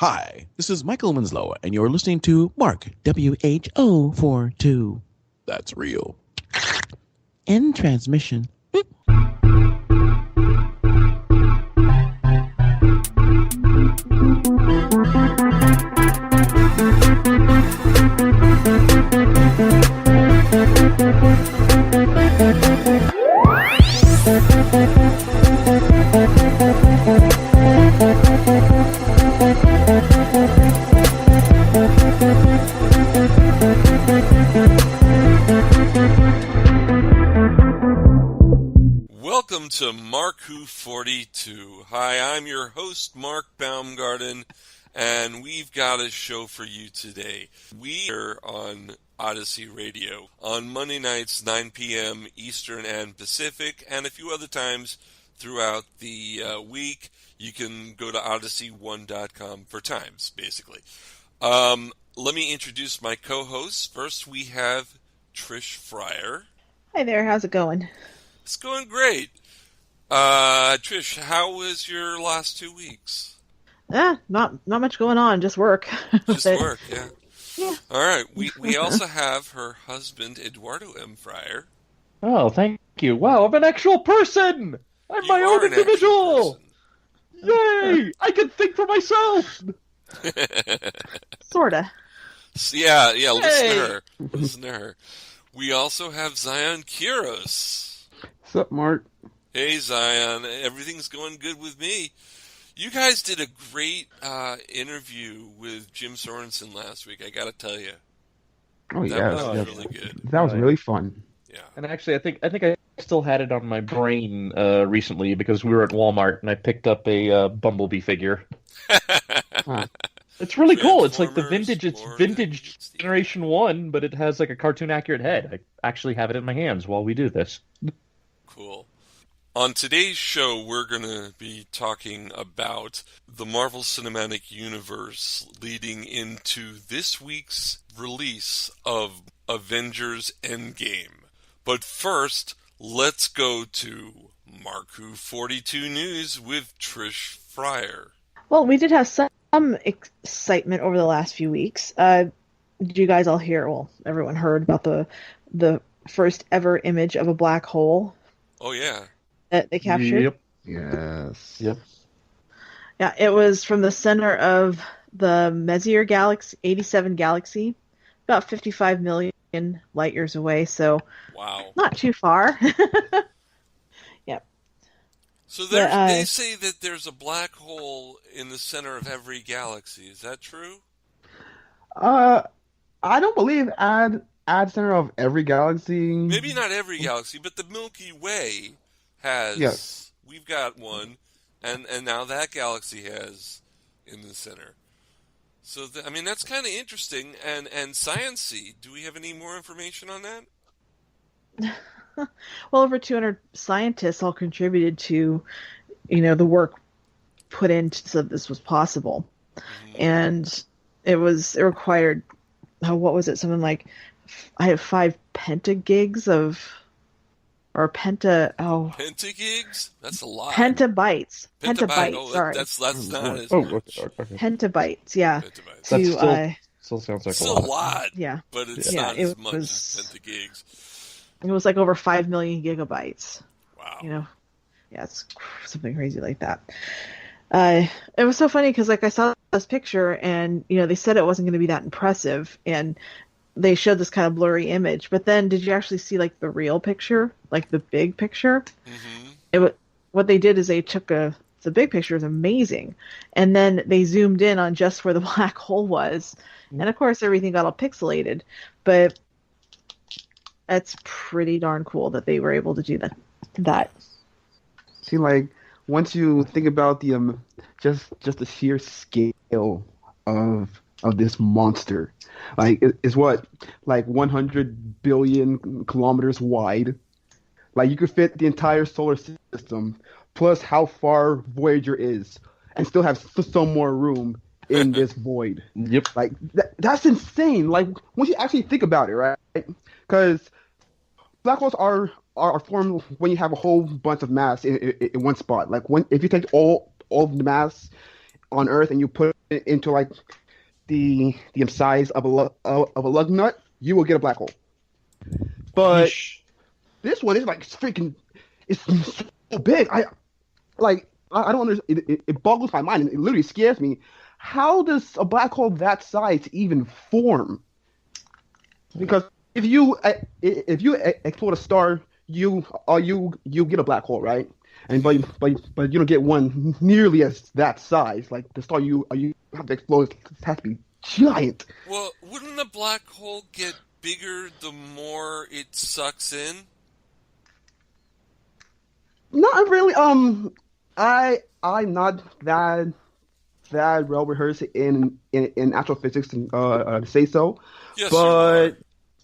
Hi, this is Michael Winslow, and you're listening to Mark WHO42. That's real. End transmission. Welcome to Mark Who 42. Hi, I'm your host, Mark Baumgarten, and we've got a show for you today. We are on Odyssey Radio on Monday nights, 9 p.m. Eastern and Pacific, and a few other times throughout the week. You can go to odyssey1.com for times, basically. Let me introduce my co-hosts. First, we have Trish Fryer. Hi there, how's it going? It's going great. Trish, how was your last 2 weeks? Not much going on, just work. Just work, yeah. Yeah. All right, we also have her husband, Eduardo M. Fryer. Oh, thank you. Wow, I'm an actual person! I'm my own individual! Yay! I can think for myself! Sorta. Yeah, listen to her. We also have Zion Kiros. What's up, Mark? Hey, Zion. Everything's going good with me. You guys did a great interview with Jim Sorensen last week, I gotta tell you. Oh, that was really good. That was really fun. Yeah. And actually, I think I still had it on my brain recently because we were at Walmart and I picked up a Bumblebee figure. Huh. It's really cool. It's like the vintage. It's Transformers, vintage Generation 1, but it has like a cartoon accurate head. I actually have it in my hands while we do this. Cool. On today's show, we're going to be talking about the Marvel Cinematic Universe leading into this week's release of Avengers Endgame. But first, let's go to Mark Who 42 News with Trish Fryer. Well, we did have some excitement over the last few weeks. Did you guys all hear, well, everyone heard about the first ever image of a black hole Oh, yeah. that they captured? Yep. Yes. Yep. Yeah, it was from the center of the Messier Galaxy, 87 Galaxy, about 55 million light years away, so Wow. not too far. Yep. So they say that there's a black hole in the center of every galaxy. Is that true? I don't believe at center of every galaxy. Maybe not every galaxy, but the Milky Way has. Yes. We've got one, and now that galaxy has in the center. So, that's kind of interesting and sciencey. Do we have any more information on that? Well, over 200 scientists all contributed to, the work put in so that this was possible. Mm-hmm. And it required, what was it? Something like, I have 5 pentagigs Pentagigs? That's a lot. Petabytes. Petabyte. Oh, sorry. that's not as much. Okay. Pentabytes, yeah. Petabytes. That still sounds like It's a a lot. lot, Yeah. but it's Yeah, not it as much was- as pentagigs. It was like over 5 million gigabytes. Wow. Yeah, it's something crazy like that. It was so funny because, I saw this picture and, they said it wasn't going to be that impressive, and they showed this kind of blurry image. But then, did you actually see, the real picture, the big picture? Mm-hmm. What they did is they took the big picture is amazing, and then they zoomed in on just where the black hole was, and of course everything got all pixelated. But that's pretty darn cool that they were able to do that. See, once you think about the just the sheer scale of this monster, it's what 100 billion kilometers wide. You could fit the entire solar system plus how far Voyager is, and still have some more room in this void. Yep. That's insane. Once you actually think about it, right? Because black holes are formed when you have a whole bunch of mass in one spot. If you take all of the mass on Earth and you put into like the size of a lug nut, you will get a black hole. But this one is like freaking, it's so big. I don't understand. It boggles my mind, and it literally scares me. How does a black hole that size even form? Because if you explode a star, you get a black hole, right? And but you don't get one nearly as that size. Like the star you have to explode has to be giant. Well, wouldn't a black hole get bigger the more it sucks in? Not really. I'm not that well rehearsed in actual physics to say so. Yes, but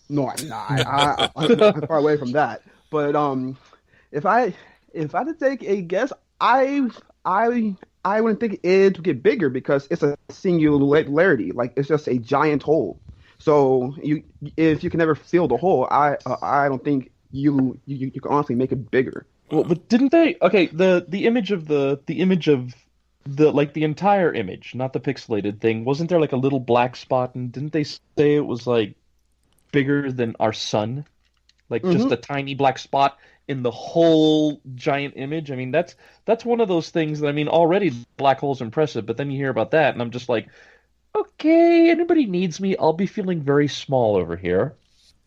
no, I'm not. I'm far away from that. But if I had to take a guess, I wouldn't think it would get bigger because it's a singularity. Like it's just a giant hole. So if you can never fill the hole, I don't think you can honestly make it bigger. Well, but didn't they? Okay, the image of the like the entire image, not the pixelated thing. Wasn't there like a little black spot? And didn't they say it was like bigger than our sun? Like just a tiny black spot in the whole giant image. I mean, that's one of those things that, I mean, already black hole's impressive, but then you hear about that, and I'm just like, okay, anybody needs me, I'll be feeling very small over here.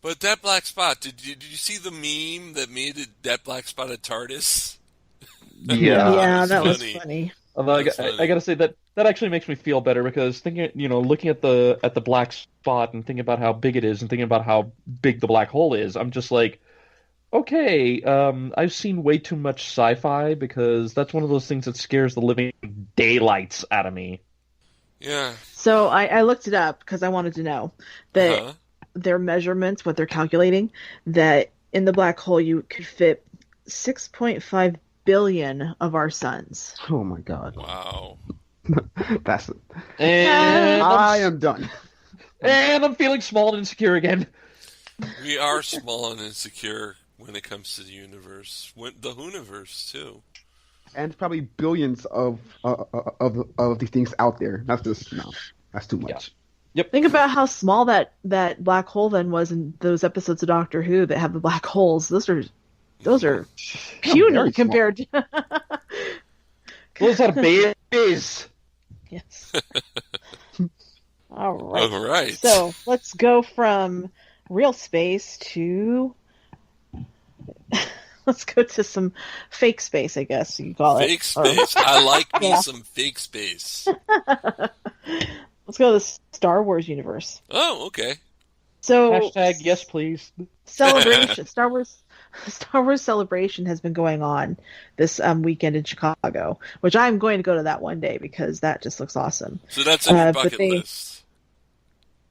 But that black spot, did you see the meme that made that black spot a TARDIS? Yeah, that was funny. Although I gotta say that actually makes me feel better, because thinking, looking at the black spot and thinking about how big it is and thinking about how big the black hole is, I'm just like, okay, I've seen way too much sci-fi, because that's one of those things that scares the living daylights out of me. Yeah. So I looked it up because I wanted to know that their measurements, what they're calculating, that in the black hole you could fit 6.5 billion of our suns. Oh my god. Wow. That's it. And I am done. And I'm feeling small and insecure again. We are small and insecure when it comes to the universe. The Hooniverse, too. And probably billions of these things out there. That's just, no. That's too much. Yeah. Yep. Think about how small that black hole then was in those episodes of Doctor Who that have the black holes. Those are puny compared to... Those are babies. Yes. All right. All right. So let's go from real space to... Let's go to some fake space, I guess you call it. Fake space. I like me some fake space. Let's go to the Star Wars universe. Oh, okay. So hashtag yes, please. Celebration. Star Wars Celebration has been going on this weekend in Chicago, which I'm going to go to that one day because that just looks awesome. So that's in your bucket list.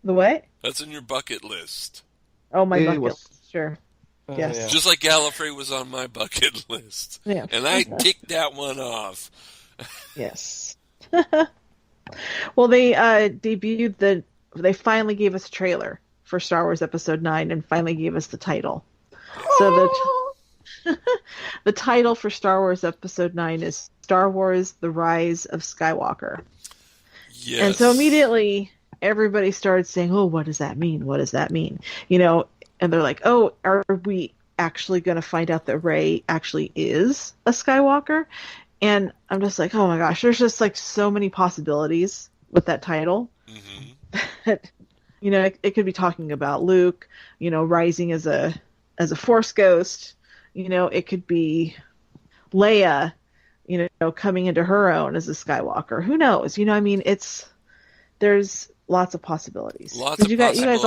The what? That's in your bucket list. Oh, my bucket list. Sure. Yes. Yeah. Just like Gallifrey was on my bucket list. Yeah. And I ticked that one off. Yes. Well, they debuted they finally gave us a trailer for Star Wars Episode 9 and finally gave us the title. So the title for Star Wars Episode 9 is Star Wars: The Rise of Skywalker. Yes. And so immediately everybody started saying, "Oh, what does that mean? What does that mean?" And they're like, "Oh, are we actually going to find out that Rey actually is a Skywalker?" And I'm just like, "Oh my gosh, there's just like so many possibilities with that title." Mm-hmm. It could be talking about Luke, rising as a Force ghost. It could be Leia, coming into her own as a Skywalker. Who knows? There's lots of possibilities. You guys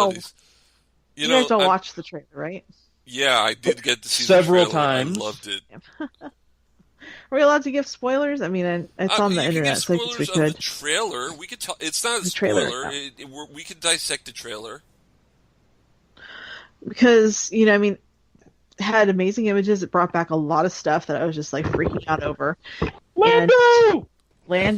all watched the trailer, right? Yeah, I did get to see several the trailer. times. I loved it. Are we allowed to give spoilers? I mean, it's on the internet, so I guess we could. The trailer. We could talk. It's not a trailer, spoiler. We could dissect the trailer. Because it had amazing images. It brought back a lot of stuff that I was just like freaking out over. Lando. I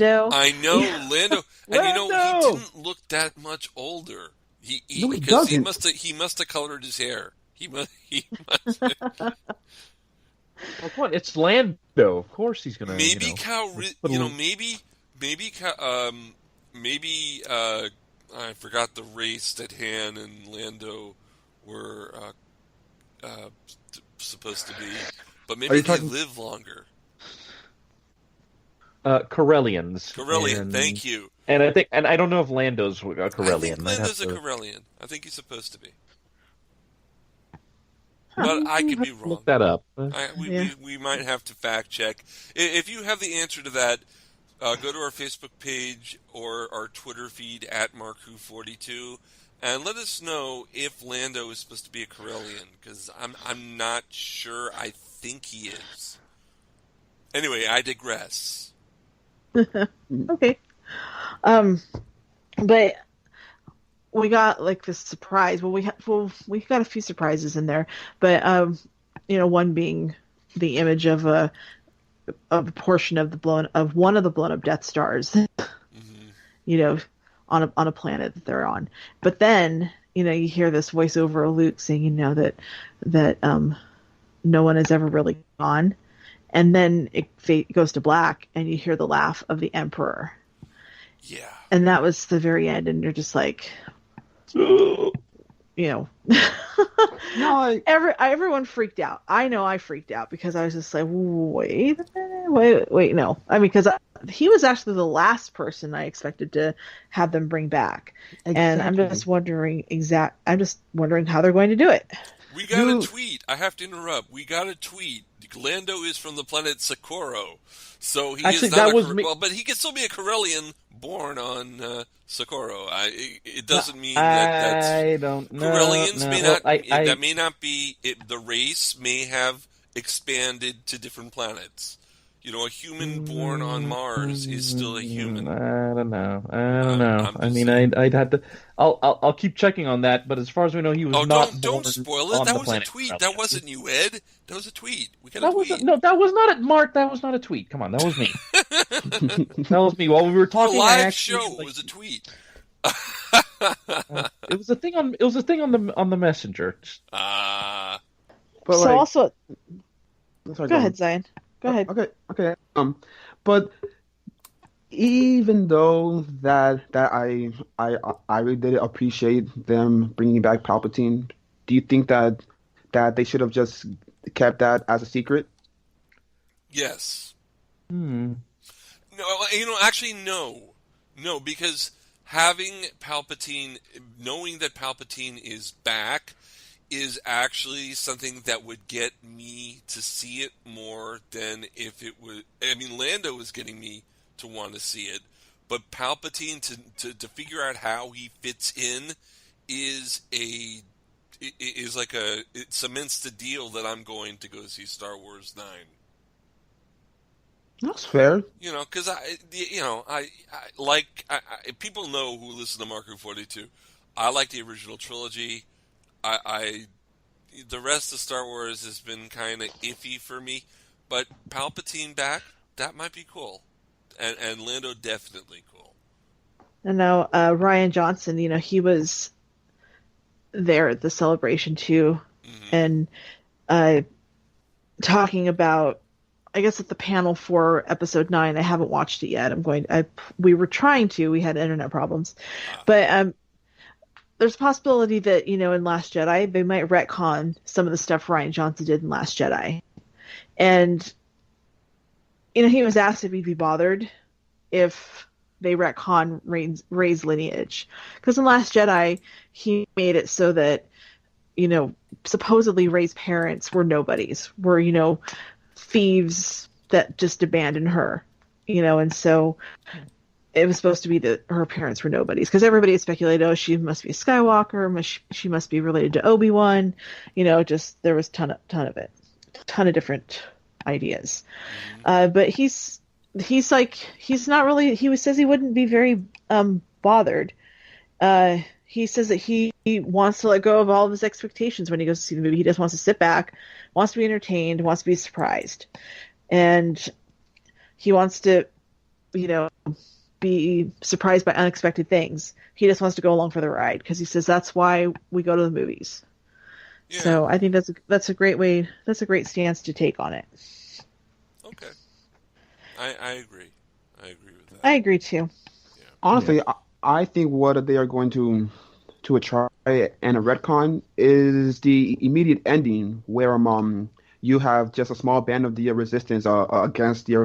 know Lando, and he didn't look that much older. He must have colored his hair. He must. Well, what? It's Lando. Of course he's gonna. Maybe maybe I forgot the race that Han and Lando were supposed to be, but Are maybe you they talking? live longer. Corellians. Corellian, thank you. And I don't know if Lando's a I think Corellian. I'd have Lando's a to Corellian. I think he's supposed to be, Huh. but I could be look wrong. that up. We might have to fact check. If you have the answer to that, go to our Facebook page or our Twitter feed at Marku42 and let us know if Lando is supposed to be a Corellian, because I'm not sure. I think he is. Anyway, I digress. Okay. But we got like this surprise. Well, we got a few surprises in there, but one being the image of a portion of one of the blown up Death Stars, Mm-hmm. on a planet that they're on. But then, you hear this voiceover of Luke saying, that no one has ever really gone. And then it goes to black, and you hear the laugh of the Emperor. Yeah. And that was the very end, and you're just like, No, everyone freaked out. I know I freaked out because I was just like, wait a minute, wait, no. I mean, because he was actually the last person I expected to have them bring back, and I'm just wondering how they're going to do it. We got a tweet. I have to interrupt. We got a tweet. Lando is from the planet Socorro, so he Actually, is not that was me. well, but he can still be a Corellian born on Socorro. It doesn't mean that's I don't know. Corellians no. may Well, not. That may not be. The race may have expanded to different planets. A human born on Mars is still a human. I don't know. I mean, saying. I'd have to. I'll keep checking on that. But as far as we know, he was not don't born spoil it. on That the was a planet tweet. Corellia. That wasn't you, Ed. That was a tweet. We got That a tweet. that was not a Mark. That was not a tweet. Come on, that was me. That was me. While we were The talking, live show was a tweet. It was a thing on. It was a thing on the messenger. Ah. but So like, also, sorry, go ahead, Zion. Go ahead. Okay. But even though that I really did appreciate them bringing back Palpatine, do you think that they should have just kept that as a secret? Yes. Hmm. No, actually, no. No, because having Palpatine, knowing that Palpatine is back, is actually something that would get me to see it more than if it would. I mean, Lando is getting me to want to see it, but Palpatine to figure out how he fits in it cements the deal that I'm going to go see Star Wars 9. That's fair. Because people know who listen to Marco 42. I like the original trilogy. The rest of Star Wars has been kind of iffy for me, but Palpatine back, that might be cool, and Lando definitely cool. And now Ryan Johnson, he was there at the celebration too, and talking about, I guess at the panel for episode 9. I haven't watched it yet. We were trying to. We had internet problems, but there's a possibility that, in Last Jedi, they might retcon some of the stuff Ryan Johnson did in Last Jedi. And, he was asked if he'd be bothered if they retcon Rey's lineage. Because in Last Jedi, he made it so that, supposedly Rey's parents were nobodies, were, thieves that just abandoned her, and so it was supposed to be that her parents were nobodies, because everybody had speculated, oh, she must be a Skywalker, she must be related to Obi-Wan, just there was ton of different ideas. But he's not really. He says he wouldn't be very bothered. He says that he wants to let go of all of his expectations when he goes to see the movie. He just wants to sit back, wants to be entertained, wants to be surprised, and he wants to, be surprised by unexpected things. He just wants to go along for the ride, because he says that's why we go to the movies. Yeah. So I think that's a great way. That's a great stance to take on it. Okay, I agree. I agree with that. I agree too. Yeah. Honestly, I think what they are going to try and a retcon is the immediate ending where you have just a small band of the resistance against the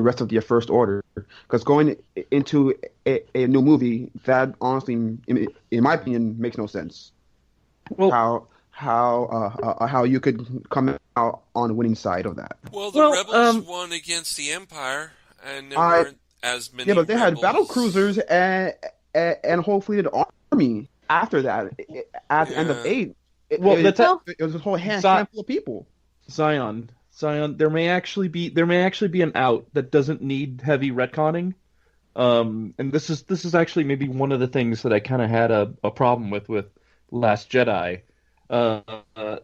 rest of the First Order. Because going into a new movie, that honestly, in my opinion, makes no sense. Well, How you could come out on the winning side of that? Well, the Well, rebels won against the Empire, and there I weren't as Yeah, many but they had battle rebels. cruisers and a whole fleet of army after that. At the end of Yeah. eight, well, that's a, well, it was a whole Zi- handful of people. Zion. There may actually be an out that doesn't need heavy retconning. And this is actually maybe one of the things that I kind of had a problem with Last Jedi. Uh,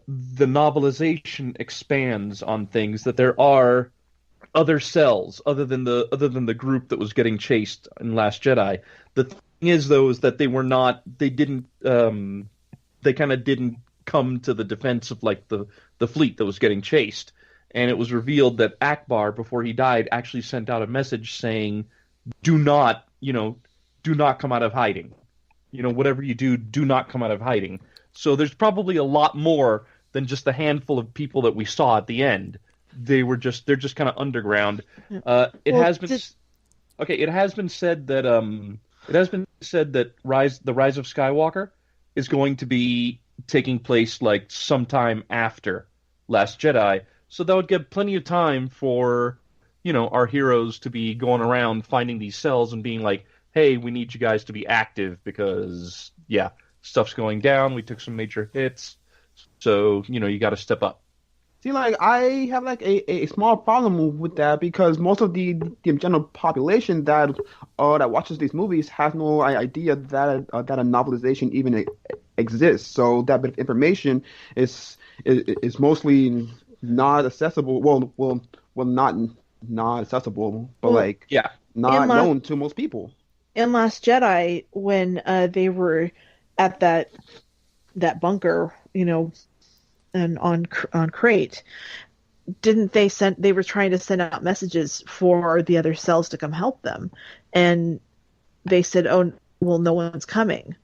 the novelization expands on things that there are other cells other than the group that was getting chased in Last Jedi. The thing is, though, is that they kind of didn't come to the defense of like the fleet that was getting chased, and it was revealed that Akbar, before he died, actually sent out a message saying, "Do not, do not come out of hiding. Whatever you do, do not come out of hiding." So there's probably a lot more than just the handful of people that we saw at the end. They're just kind of underground. It well, has been okay. It has been said that the Rise of Skywalker is going to be taking place like sometime after Last Jedi, so that would give plenty of time for our heroes to be going around finding these cells and being like, "Hey, we need you guys to be active because yeah, stuff's going down. We took some major hits, so you got to step up." See, like I have like a small problem with that because most of the general population that watches these movies has no idea that a novelization even exists. So that bit of information is mostly not accessible. Not accessible, but well, like Yeah, in not last known to most people. in Last Jedi, when they were at that bunker, and on Crate, didn't they were trying to send out messages for the other cells to come help them, and they said, "Oh, well, no one's coming."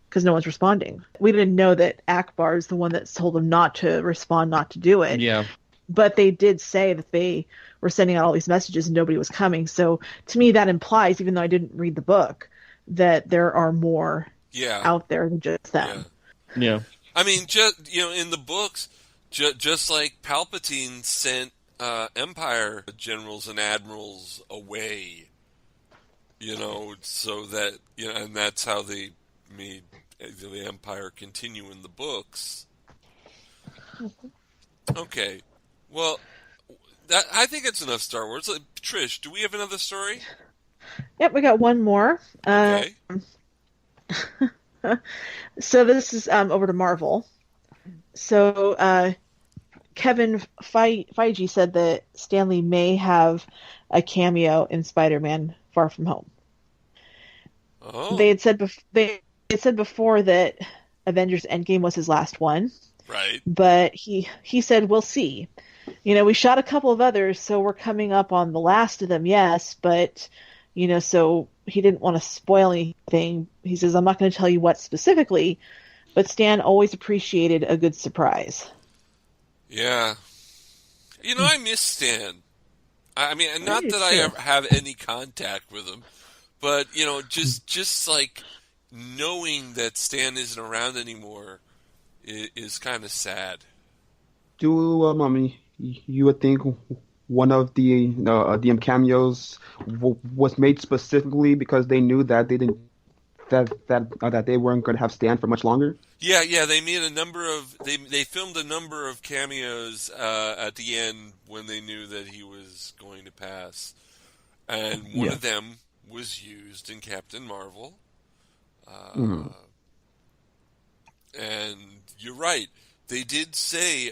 Because no one's responding. We didn't know that Akbar is the one that told them not to respond, not to do it. yeah. But they did say that they were sending out all these messages and nobody was coming. So to me, that implies, even though I didn't read the book, that there are more Yeah. out there than just Yeah. them. Yeah. I mean, just in the books, just like Palpatine sent Empire generals and admirals away, so that and that's how they made the Empire continue in the books. Okay, well, I think it's enough Star Wars. Trish, do we have another story? Yep, we got one more. Okay. So this is over to Marvel. So Kevin Feige said that Stanley may have a cameo in Spider-Man: Far From Home. Oh, They had said before that Avengers Endgame was his last one, right. but he said we'll see. We shot a couple of others, so we're coming up on the last of them, yes, but so he didn't want to spoil anything. He says, I'm not going to tell you what specifically, but Stan always appreciated a good surprise. Yeah. I miss Stan. I mean, not do that too. I ever have any contact with him, but just like knowing that Stan isn't around anymore is kind of sad. You would think one of the DM cameos was made specifically because they knew that they didn't that they weren't going to have Stan for much longer. Yeah. They made they filmed a number of cameos at the end when they knew that he was going to pass, and one of them was used in Captain Marvel. And you're right. They did say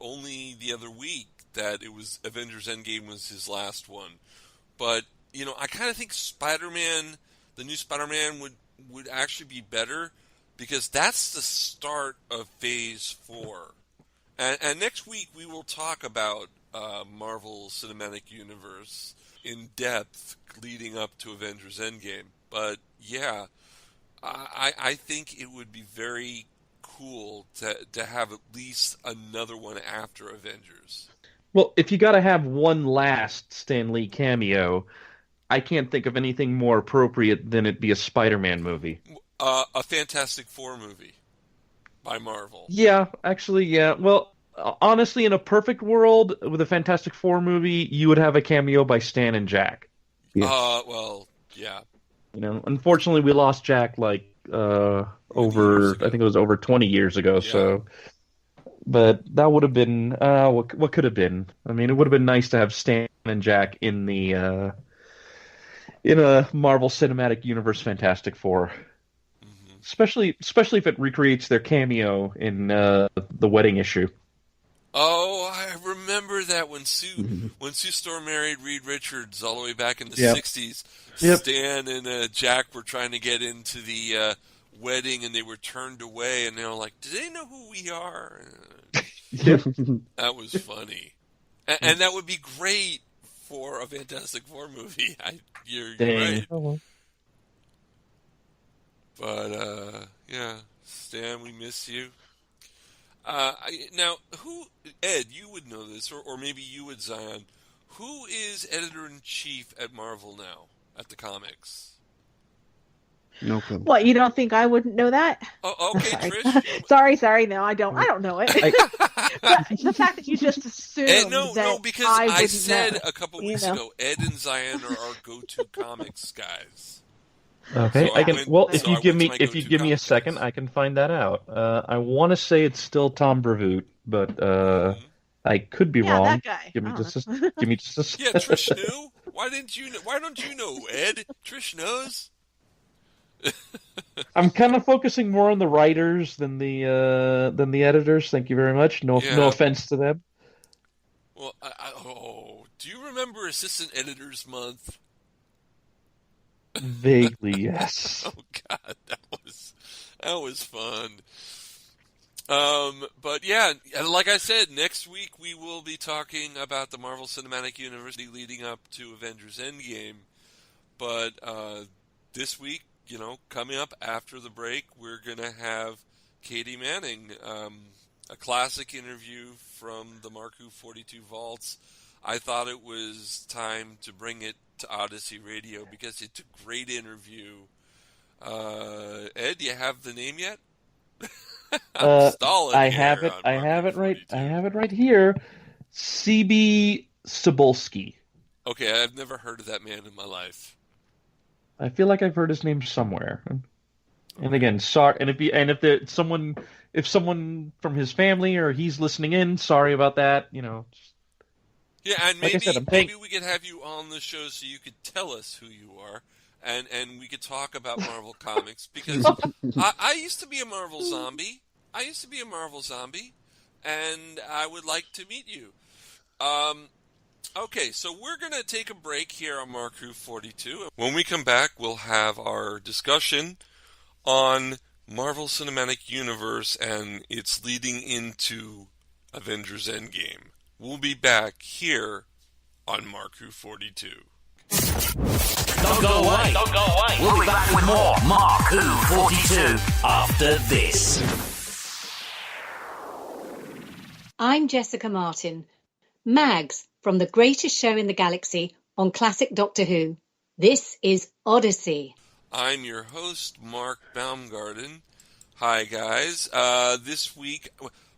only the other week that it was Avengers Endgame was his last one. But, I kind of think Spider-Man, the new Spider-Man would actually be better because that's the start of Phase 4. And next week we will talk about Marvel Cinematic Universe in depth leading up to Avengers Endgame. But yeah, I think it would be very cool to have at least another one after Avengers. Well, if you got to have one last Stan Lee cameo, I can't think of anything more appropriate than it be a Spider-Man movie. A Fantastic Four movie by Marvel. Yeah, actually, yeah. Well, honestly, in a perfect world with a Fantastic Four movie, you would have a cameo by Stan and Jack. Yes. Well, yeah. Unfortunately, we lost Jack like over, I think it was over 20 years ago. Yeah. So, but that would have been what could have been. I mean, it would have been nice to have Stan and Jack in the in a Marvel Cinematic Universe Fantastic Four. Especially if it recreates their cameo in the wedding issue. Oh, I remember that when Sue Storm married Reed Richards all the way back in the 60s. Yep. Stan and Jack were trying to get into the wedding, and they were turned away, and they were like, "Do they know who we are?" That was funny, and that would be great for a Fantastic Four movie. You're right. Oh, well. But, yeah, Stan, we miss you. Now, Ed, you would know this, or maybe you would, Zion. Who is editor-in-chief at Marvel now, at the comics? No clue. What, you don't think I wouldn't know that? Oh, okay, Sorry. Trish. sorry, no, I don't know it. But the fact that you just assumed No, because I said a couple weeks ago, Ed and Zion are our go-to comics guys. Okay, So if you give me a second, I can find that out. I want to say it's still Tom Brevoort, but I could be wrong. That guy. Give me just a Yeah, Trish knew. Why don't you know, Ed? Trish knows. I'm kind of focusing more on the writers than the editors. Thank you very much. No offense to them. Well, do you remember Assistant Editors Month? Vaguely, yes. Oh God, that was fun. But yeah, like I said, next week we will be talking about the Marvel Cinematic Universe leading up to Avengers Endgame. But this week, coming up after the break, we're gonna have Katie Manning, a classic interview from the Marku 42 vaults. I thought it was time to bring it to Odyssey Radio because it's a great interview. Ed, do you have the name yet? I'm stalling. I have it right here. CB Cebulski. Okay, I've never heard of that man in my life. I feel like I've heard his name somewhere. And again, sorry. And if someone from his family or he's listening in, sorry about that. Yeah, and maybe we could have you on the show so you could tell us who you are, and we could talk about Marvel Comics, because I used to be a Marvel zombie. And I would like to meet you. Okay, so we're going to take a break here on Marku 42. When we come back, we'll have our discussion on Marvel Cinematic Universe and its leading into Avengers Endgame. We'll be back here on Marku 42. Don't go away. We'll be back with more Marku 42 after this. I'm Jessica Martin, Mags from The Greatest Show in the Galaxy on Classic Doctor Who. This is Odyssey. I'm your host, Mark Baumgarten. Hi, guys. This week...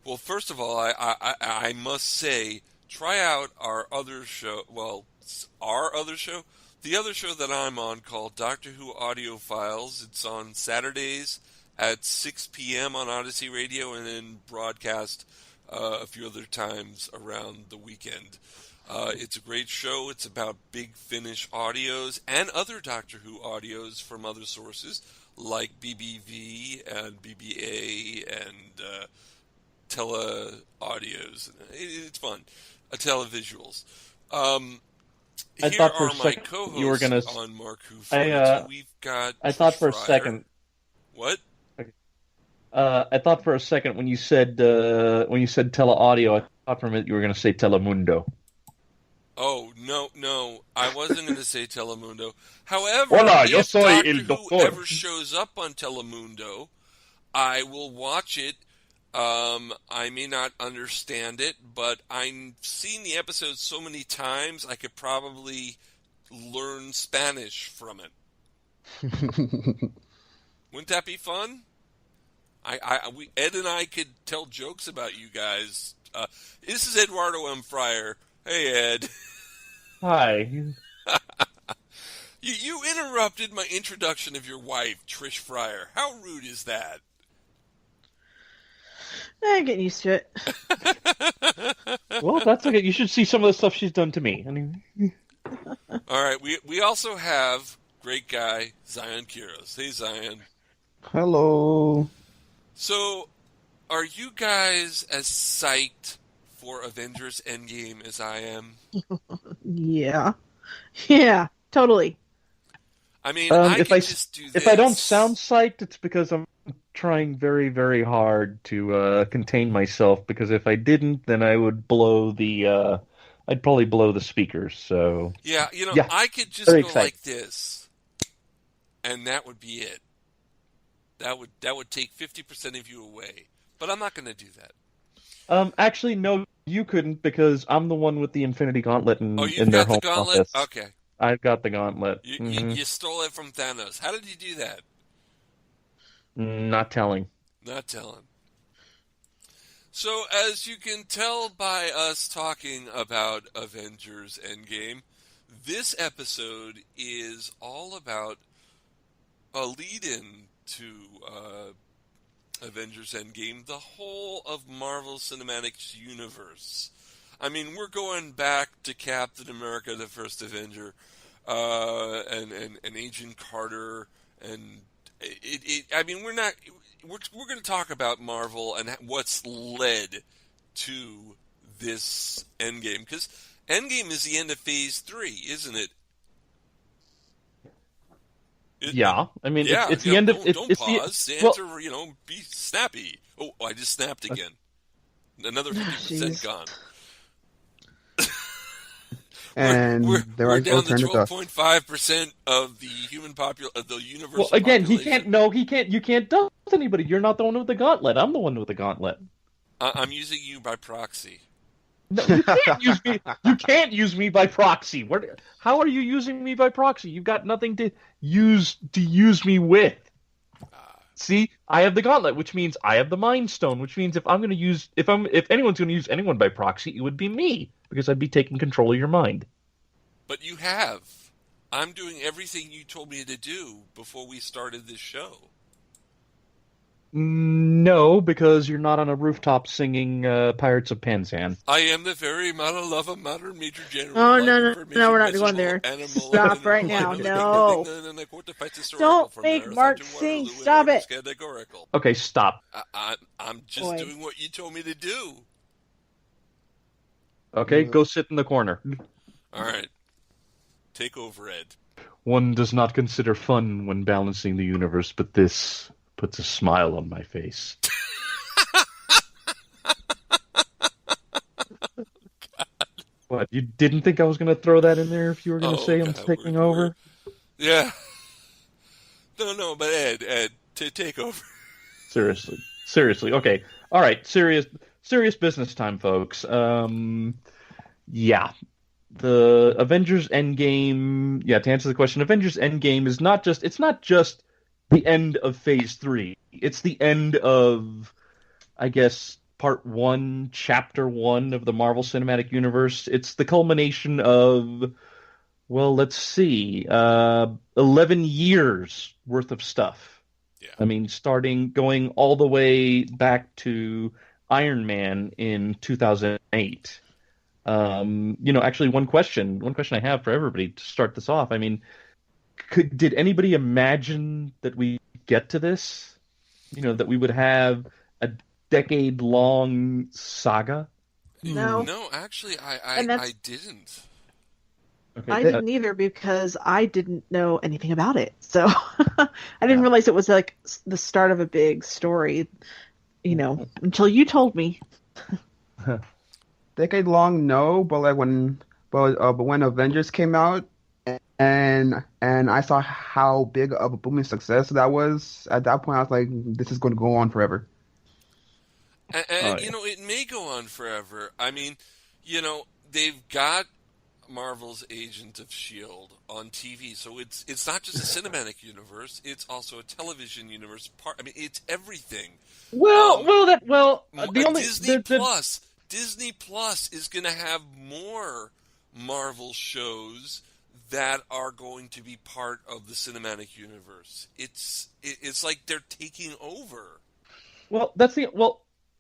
Well, first of all, I must say, try out our other show. Well, our other show? The other show that I'm on called Doctor Who Audio Files. It's on Saturdays at 6 p.m. on Odyssey Radio and then broadcast a few other times around the weekend. It's a great show. It's about Big Finish audios and other Doctor Who audios from other sources like BBV and BBA and... tele-audios. It's fun. Televisuals. I thought for a second you were going to... on Marku 42. We've got... I thought for a second... What? I thought for a second when you said tele-audio, I thought for a minute you were going to say Telemundo. Oh, no, I wasn't going to say Telemundo. However, Hola, yo if soy Doctor el Who doctor. ever shows up on Telemundo, I will watch it. I may not understand it, but I've seen the episodes so many times I could probably learn Spanish from it. Wouldn't that be fun? Ed and I could tell jokes about you guys. This is Eduardo M. Fryer. Hey, Ed. Hi. You interrupted my introduction of your wife, Trish Fryer. How rude is that? I'm getting used to it. Well, that's okay. You should see some of the stuff she's done to me. I mean, All right, we also have great guy Zion Kiros. Hey, Zion. Hello. So, are you guys as psyched for Avengers Endgame as I am? Yeah. Yeah, totally. I mean, I if could I just do this. if I don't sound psyched, it's because I'm trying very, very hard to contain myself. Because if I didn't, then I would blow the. I'd probably blow the speakers. So Yeah, Yeah, I could just very go excited. like this, and that would be it. That would take 50% of you away. But I'm not going to do that. Actually, no, you couldn't because I'm the one with the Infinity Gauntlet in, Oh, in you've their got the home gauntlet? office. Okay. I've got the gauntlet. You stole it from Thanos. How did you do that? Not telling. Not telling. So, as you can tell by us talking about Avengers Endgame, this episode is all about a lead-in to Avengers Endgame, the whole of Marvel Cinematic Universe. I mean, we're going back to Captain America, the First Avenger, and Agent Carter, and I mean, we're going to talk about Marvel and what's led to this Endgame, because Endgame is the end of Phase 3, isn't it? Yeah, I mean, Yeah, it's the end of don't it's pause. the, well, Answer, be snappy. Oh, I just snapped again. Another 50% Jeez. gone. And we're there down to turn it off. 12.5% of the human of the universe. well, again, he population. can't. No, he can't. You can't dust anybody. You're not the one with the gauntlet. I'm the one with the gauntlet. I'm using you by proxy. No, you can't use me. You can't use me by proxy. How are you using me by proxy? You've got nothing to use me with. See, I have the gauntlet, which means I have the Mind Stone, which means if anyone's going to use anyone by proxy, it would be me because I'd be taking control of your mind. But you have. I'm doing everything you told me to do before we started this show. No, because you're not on a rooftop singing Pirates of Penzance. I am the very model of a modern major general. Oh, no, we're not going there. Stop right now. No. Don't make Mark sing. Stop it. Okay, stop. I'm just Boy. doing what you told me to do. Okay, go sit in the corner. All right. Take over, Ed. One does not consider fun when balancing the universe, but this puts a smile on my face. What, you didn't think I was going to throw that in there if you were going to say I'm taking over? Yeah. No, but Ed, take over. Seriously. Okay. All right. Serious business time, folks. Yeah. The Avengers Endgame. Yeah. To answer the question, Avengers Endgame is not just the end of Phase 3. It's the end of, I guess, Part 1, Chapter 1 of the Marvel Cinematic Universe. It's the culmination of, well, let's see, 11 years worth of stuff. Yeah. I mean, going all the way back to Iron Man in 2008. Actually, one question I have for everybody to start this off. I mean, did anybody imagine that we get to this? That we would have a decade-long saga? No. No, actually, I didn't. Okay, I didn't either because I didn't know anything about it. So I didn't realize it was like the start of a big story, until you told me. Decade long, no, but like when but when Avengers came out, and I saw how big of a booming success that was. At that point, I was like, this is going to go on forever. And it may go on forever. I mean, they've got Marvel's Agent of S.H.I.E.L.D. on TV, so it's not just a cinematic universe; it's also a television universe. It's everything. The only Disney Plus is going to have more Marvel shows that are going to be part of the cinematic universe. It's like they're taking over. Well,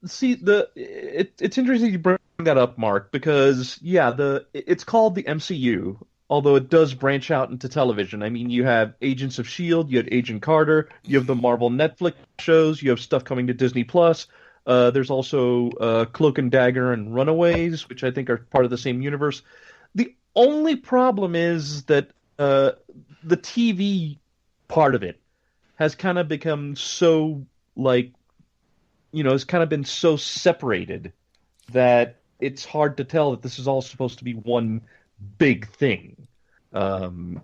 it's interesting you bring that up, Mark, because it's called the MCU, although it does branch out into television. I mean, you have Agents of S.H.I.E.L.D., you had Agent Carter, you have the Marvel Netflix shows, you have stuff coming to Disney Plus. There's also Cloak and Dagger and Runaways, which I think are part of the same universe. The only problem is that the TV part of it has kind of become so, has kind of been so separated that it's hard to tell that this is all supposed to be one big thing. I see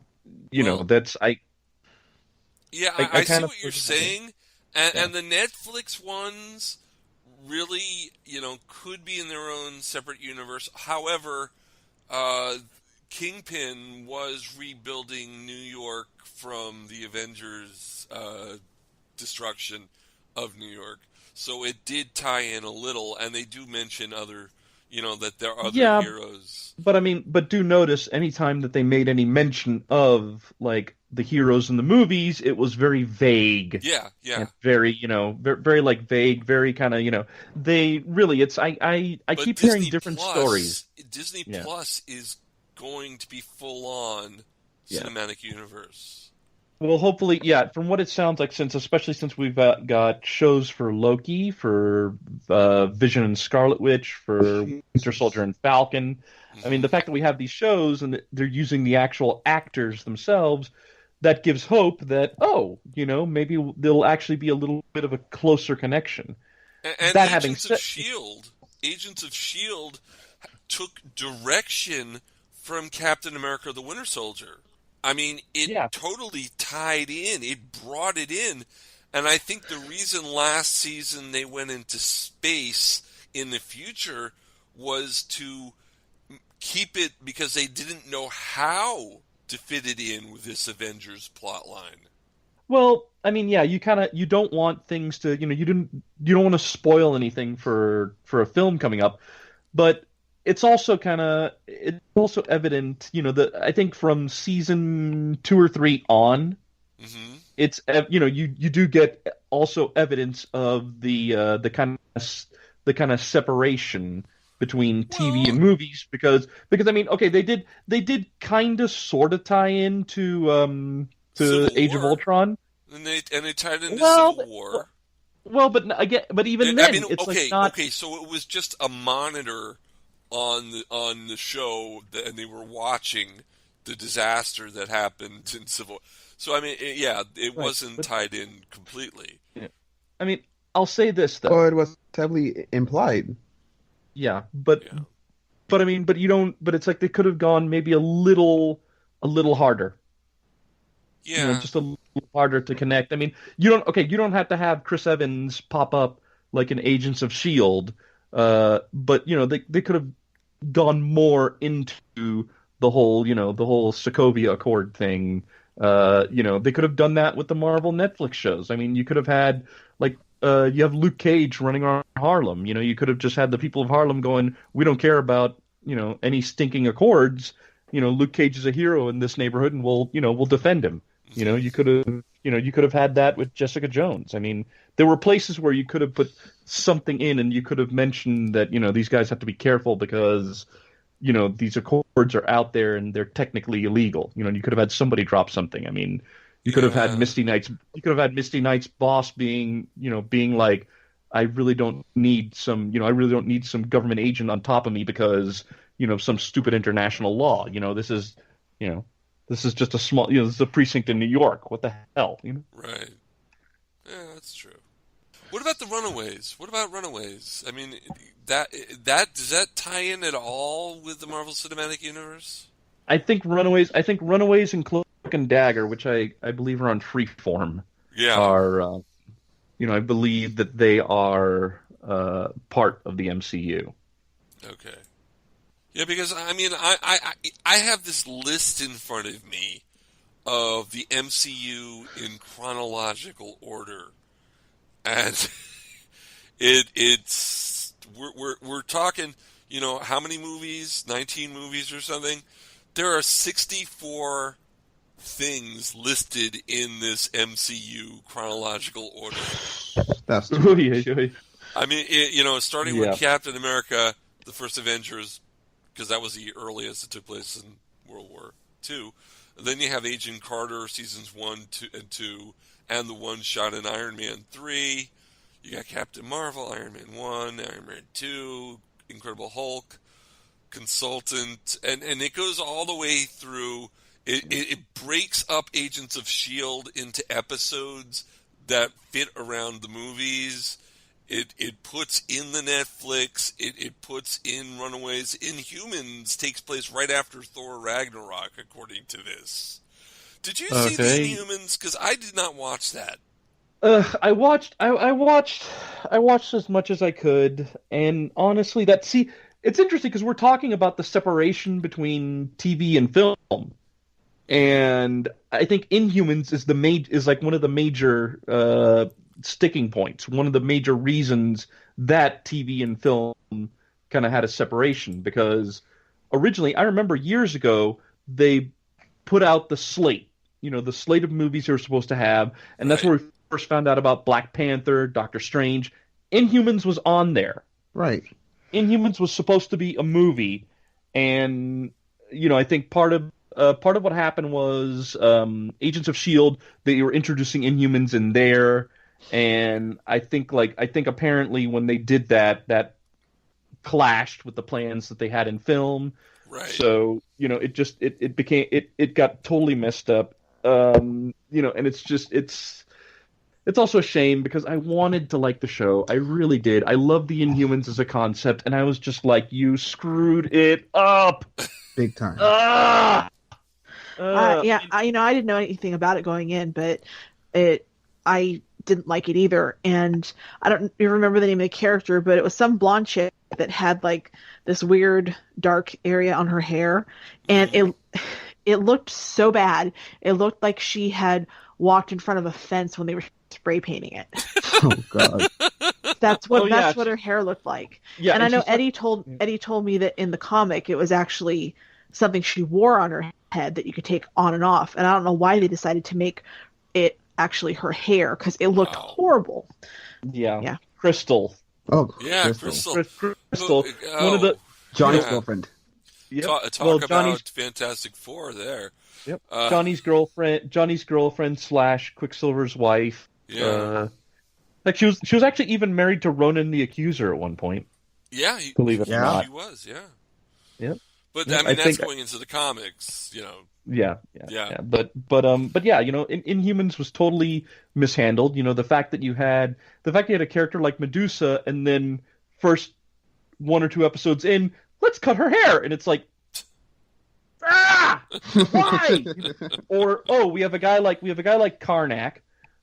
what you're saying, and the Netflix ones really, could be in their own separate universe. However, Kingpin was rebuilding New York from the Avengers' destruction of New York, so it did tie in a little, and they do mention other, that there are other heroes. But do notice anytime that they made any mention of the heroes in the movies, it was very vague. Yeah. And very, very vague, very kind of, they really, I keep hearing different stories. Disney Plus is going to be full on cinematic universe. Well, hopefully, from what it sounds like, especially since we've got shows for Loki, for Vision and Scarlet Witch, for Winter Soldier and Falcon. I mean, the fact that we have these shows and they're using the actual actors themselves, that gives hope that, maybe there'll actually be a little bit of a closer connection. And that Agents of S.H.I.E.L.D. took direction from Captain America: The Winter Soldier. I mean, it totally tied in. It brought it in. And I think the reason last season they went into space in the future was to keep it, because they didn't know how to fit it in with this Avengers plotline. Well, I mean, you don't want things to, you don't want to spoil anything for a film coming up, but it's also evident, that I think from season 2 or 3 on, it's, you do get also evidence of the kind of separation between TV and movies, because I mean, okay, they did kind of sort of tie into Age of Ultron, and they tied into Civil War. Well, but even then, it's okay. So it was just a monitor on the show, and they were watching the disaster that happened in Civil War. So I mean, it wasn't tied in completely. Yeah. I mean, I'll say this though. Oh, it was heavily implied. Yeah, but I mean, but it's like they could have gone maybe a little harder. Yeah, just a little harder to connect. I mean, you don't have to have Chris Evans pop up like in Agents of S.H.I.E.L.D., but they could have gone more into the whole Sokovia Accord thing. They could have done that with the Marvel Netflix shows. I mean, you could have had you have Luke Cage running around Harlem. You could have just had the people of Harlem going, we don't care about any stinking Accords. Luke Cage is a hero in this neighborhood, and we'll defend him. You could have had that with Jessica Jones. I mean, there were places where you could have put something in, and you could have mentioned that these guys have to be careful because these Accords are out there and they're technically illegal. You could have had somebody drop something. I mean, you could have had Misty Knight's. You could have had Misty Knight's boss being like, I really don't need some government agent on top of me because some stupid international law. This is just a small. This is a precinct in New York. What the hell? Right. Yeah, that's true. What about the Runaways? What about Runaways? I mean, that does that tie in at all with the Marvel Cinematic Universe? I think Runaways and Cloak and Dagger, which I believe are on Freeform, Yeah. are I believe that they are part of the MCU. Okay. Yeah, because I mean, I have this list in front of me of the MCU in chronological order, and we're talking, how many movies? 19 movies or something. There are 64 things listed in this MCU chronological order. That's I mean, starting with Captain America, the first Avengers, because that was the earliest it took place in World War II. And then you have Agent Carter, seasons 1, 2, and 2, and the one shot in Iron Man 3. You got Captain Marvel, Iron Man 1, Iron Man 2, Incredible Hulk, Consultant, and it goes all the way through. It breaks up Agents of S.H.I.E.L.D. into episodes that fit around the movies. It puts in the Netflix. It puts in Runaways. Inhumans takes place right after Thor Ragnarok, according to this. Did you see the Inhumans? Because I did not watch that. I watched as much as I could, and honestly, it's interesting because we're talking about the separation between TV and film, and I think Inhumans is like one of the major sticking points, one of the major reasons that TV and film kind of had a separation, because originally, I remember years ago, they put out the slate of movies they were supposed to have, and that's where we first found out about Black Panther, Doctor Strange. Inhumans was on there. Right. Inhumans was supposed to be a movie, and I think part of what happened was Agents of S.H.I.E.L.D., they were introducing Inhumans in there, and I think apparently when they did that clashed with the plans that they had in film. Right. So it got totally messed up. And it's also a shame because I wanted to like the show. I really did. I love the Inhumans as a concept, and I was just like, you screwed it up. Big time. I didn't know anything about it going in, but I didn't like it either. And I don't remember the name of the character, but it was some blonde chick that had like this weird dark area on her hair, and it looked so bad. It looked like she had walked in front of a fence when they were spray painting it. Oh God. That's what her hair looked like. Yeah, and I know Eddie told me that in the comic it was actually something she wore on her head that you could take on and off. And I don't know why they decided to make it actually her hair, because it looked horrible. Yeah. Crystal. Oh, yeah, Crystal. One of the Johnny's girlfriend. Yep. Talk about Fantastic Four there. Yep. Johnny's girlfriend / Quicksilver's wife. Yeah. She was actually even married to Ronan the Accuser at one point. Yeah, believe it or not. She was. Yeah. Yep. But I mean, that's going into the comics, Yeah. But Inhumans was totally mishandled. The fact that you had a character like Medusa, and then first 1 or 2 episodes in, let's cut her hair, and it's like, why? Or we have a guy like Karnak,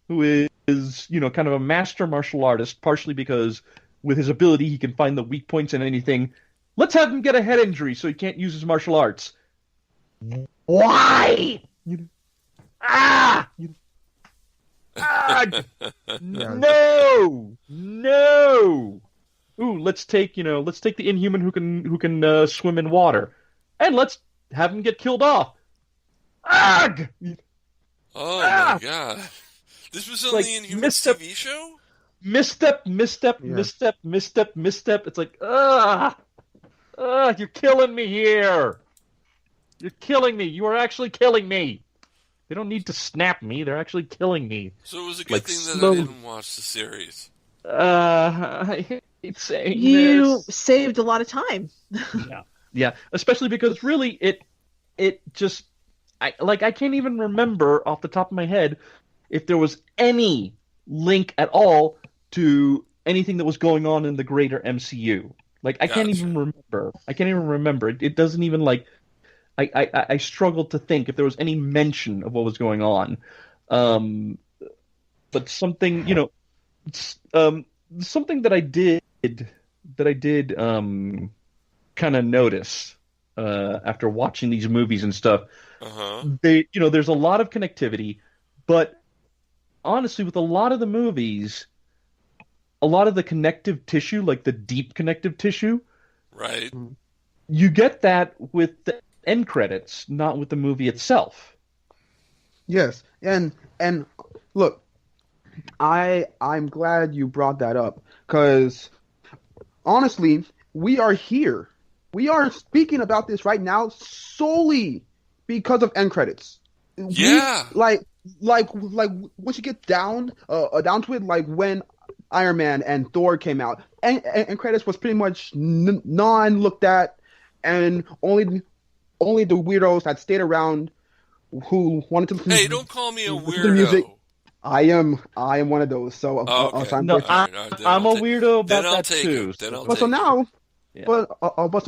who is kind of a master martial artist, partially because with his ability he can find the weak points in anything. Let's have him get a head injury so he can't use his martial arts. Why? No. Ooh, let's take the Inhuman who can swim in water, and let's have him get killed off. My God! This was on the Inhumans TV show. Misstep. It's like, you're killing me here. You're killing me. You are actually killing me. They don't need to snap me. They're actually killing me. So it was a good thing that I didn't watch the series. I hate saying you saved a lot of time. Yeah. Especially because really it just I can't even remember off the top of my head if there was any link at all to anything that was going on in the greater MCU. Like I can't even remember. It doesn't even like. I struggled to think if there was any mention of what was going on. But something, something that I did kind of notice after watching these movies and stuff. There's a lot of connectivity, but honestly, with a lot of the movies, a lot of the connective tissue, like the deep connective tissue, right? You get that with the end credits, not with the movie itself. Yes, and look, I'm glad you brought that up, because honestly, we are here. We are speaking about this right now solely because of end credits. Yeah. Like once you get down to it, like when Iron Man and Thor came out, and credits was pretty much non-looked at, and only the weirdos that stayed around who wanted to listen. Hey, don't call me a weirdo. To music. I am one of those. So, okay. so I'm a weirdo about that too. So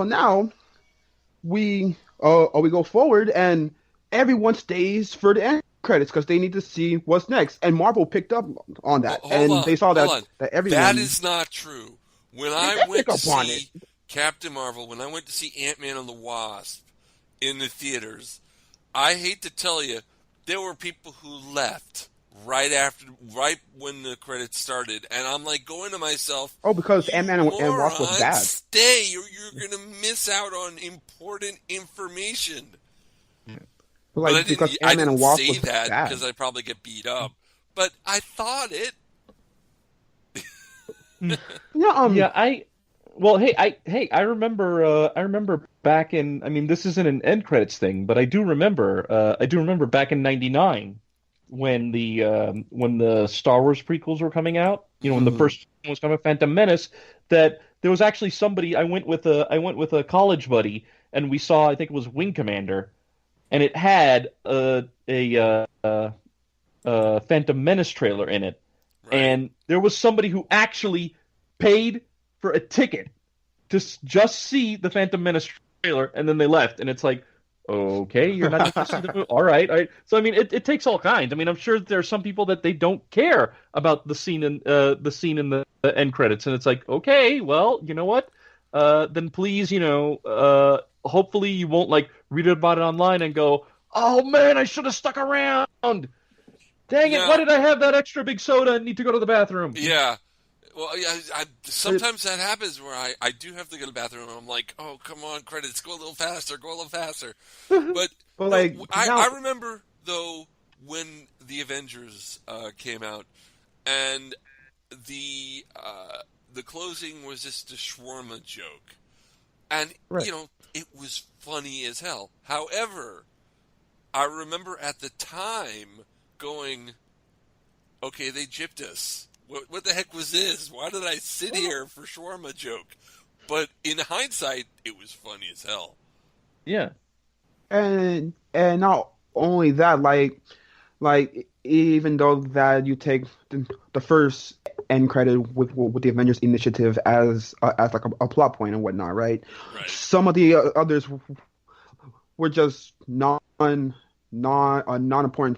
now we go forward, and everyone stays for the end credits because they need to see what's next. And Marvel picked up on that, they saw that everyone. That is not true. When I went to see Captain Marvel, when I went to see Ant-Man and the Wasp in the theaters, I hate to tell you, there were people who left right when the credits started, and I'm like going to myself, because Ant-Man and Wasp was bad. Stay, you're going to miss out on important information. Like, but because I Ant-Man didn't and Wasp say was that bad. because I'd probably get beat up, but I thought it. I remember back in. I mean, this isn't an end credits thing, but I do remember back in '99 when the Star Wars prequels were coming out. When the first one was coming, Phantom Menace. That there was actually somebody. I went with a college buddy, and we saw. I think it was Wing Commander, and it had a Phantom Menace trailer in it, and there was somebody who actually paid for a ticket to just see the Phantom Menace trailer, and then they left. And it's like, okay, you're not going to see the movie. All right. So I mean, it takes all kinds. I mean, I'm sure there are some people that they don't care about the scene in the end credits, and it's like, okay, well, you know what? Then please, hopefully you won't like read about it online and go, oh man, I should have stuck around. Dang it! Why did I have that extra big soda and need to go to the bathroom? Yeah. Well, sometimes that happens where I do have to go to the bathroom, and I'm like, oh, come on, credits, go a little faster. But I remember, though, when the Avengers came out, and the closing was just a shawarma joke. And, it was funny as hell. However, I remember at the time going, okay, they gypped us. What the heck was this? Why did I sit here for shawarma joke? But in hindsight, it was funny as hell. Yeah. And not only that, like even though that you take the first end credit with the Avengers Initiative as like a plot point and whatnot, right? Some of the others were just non-important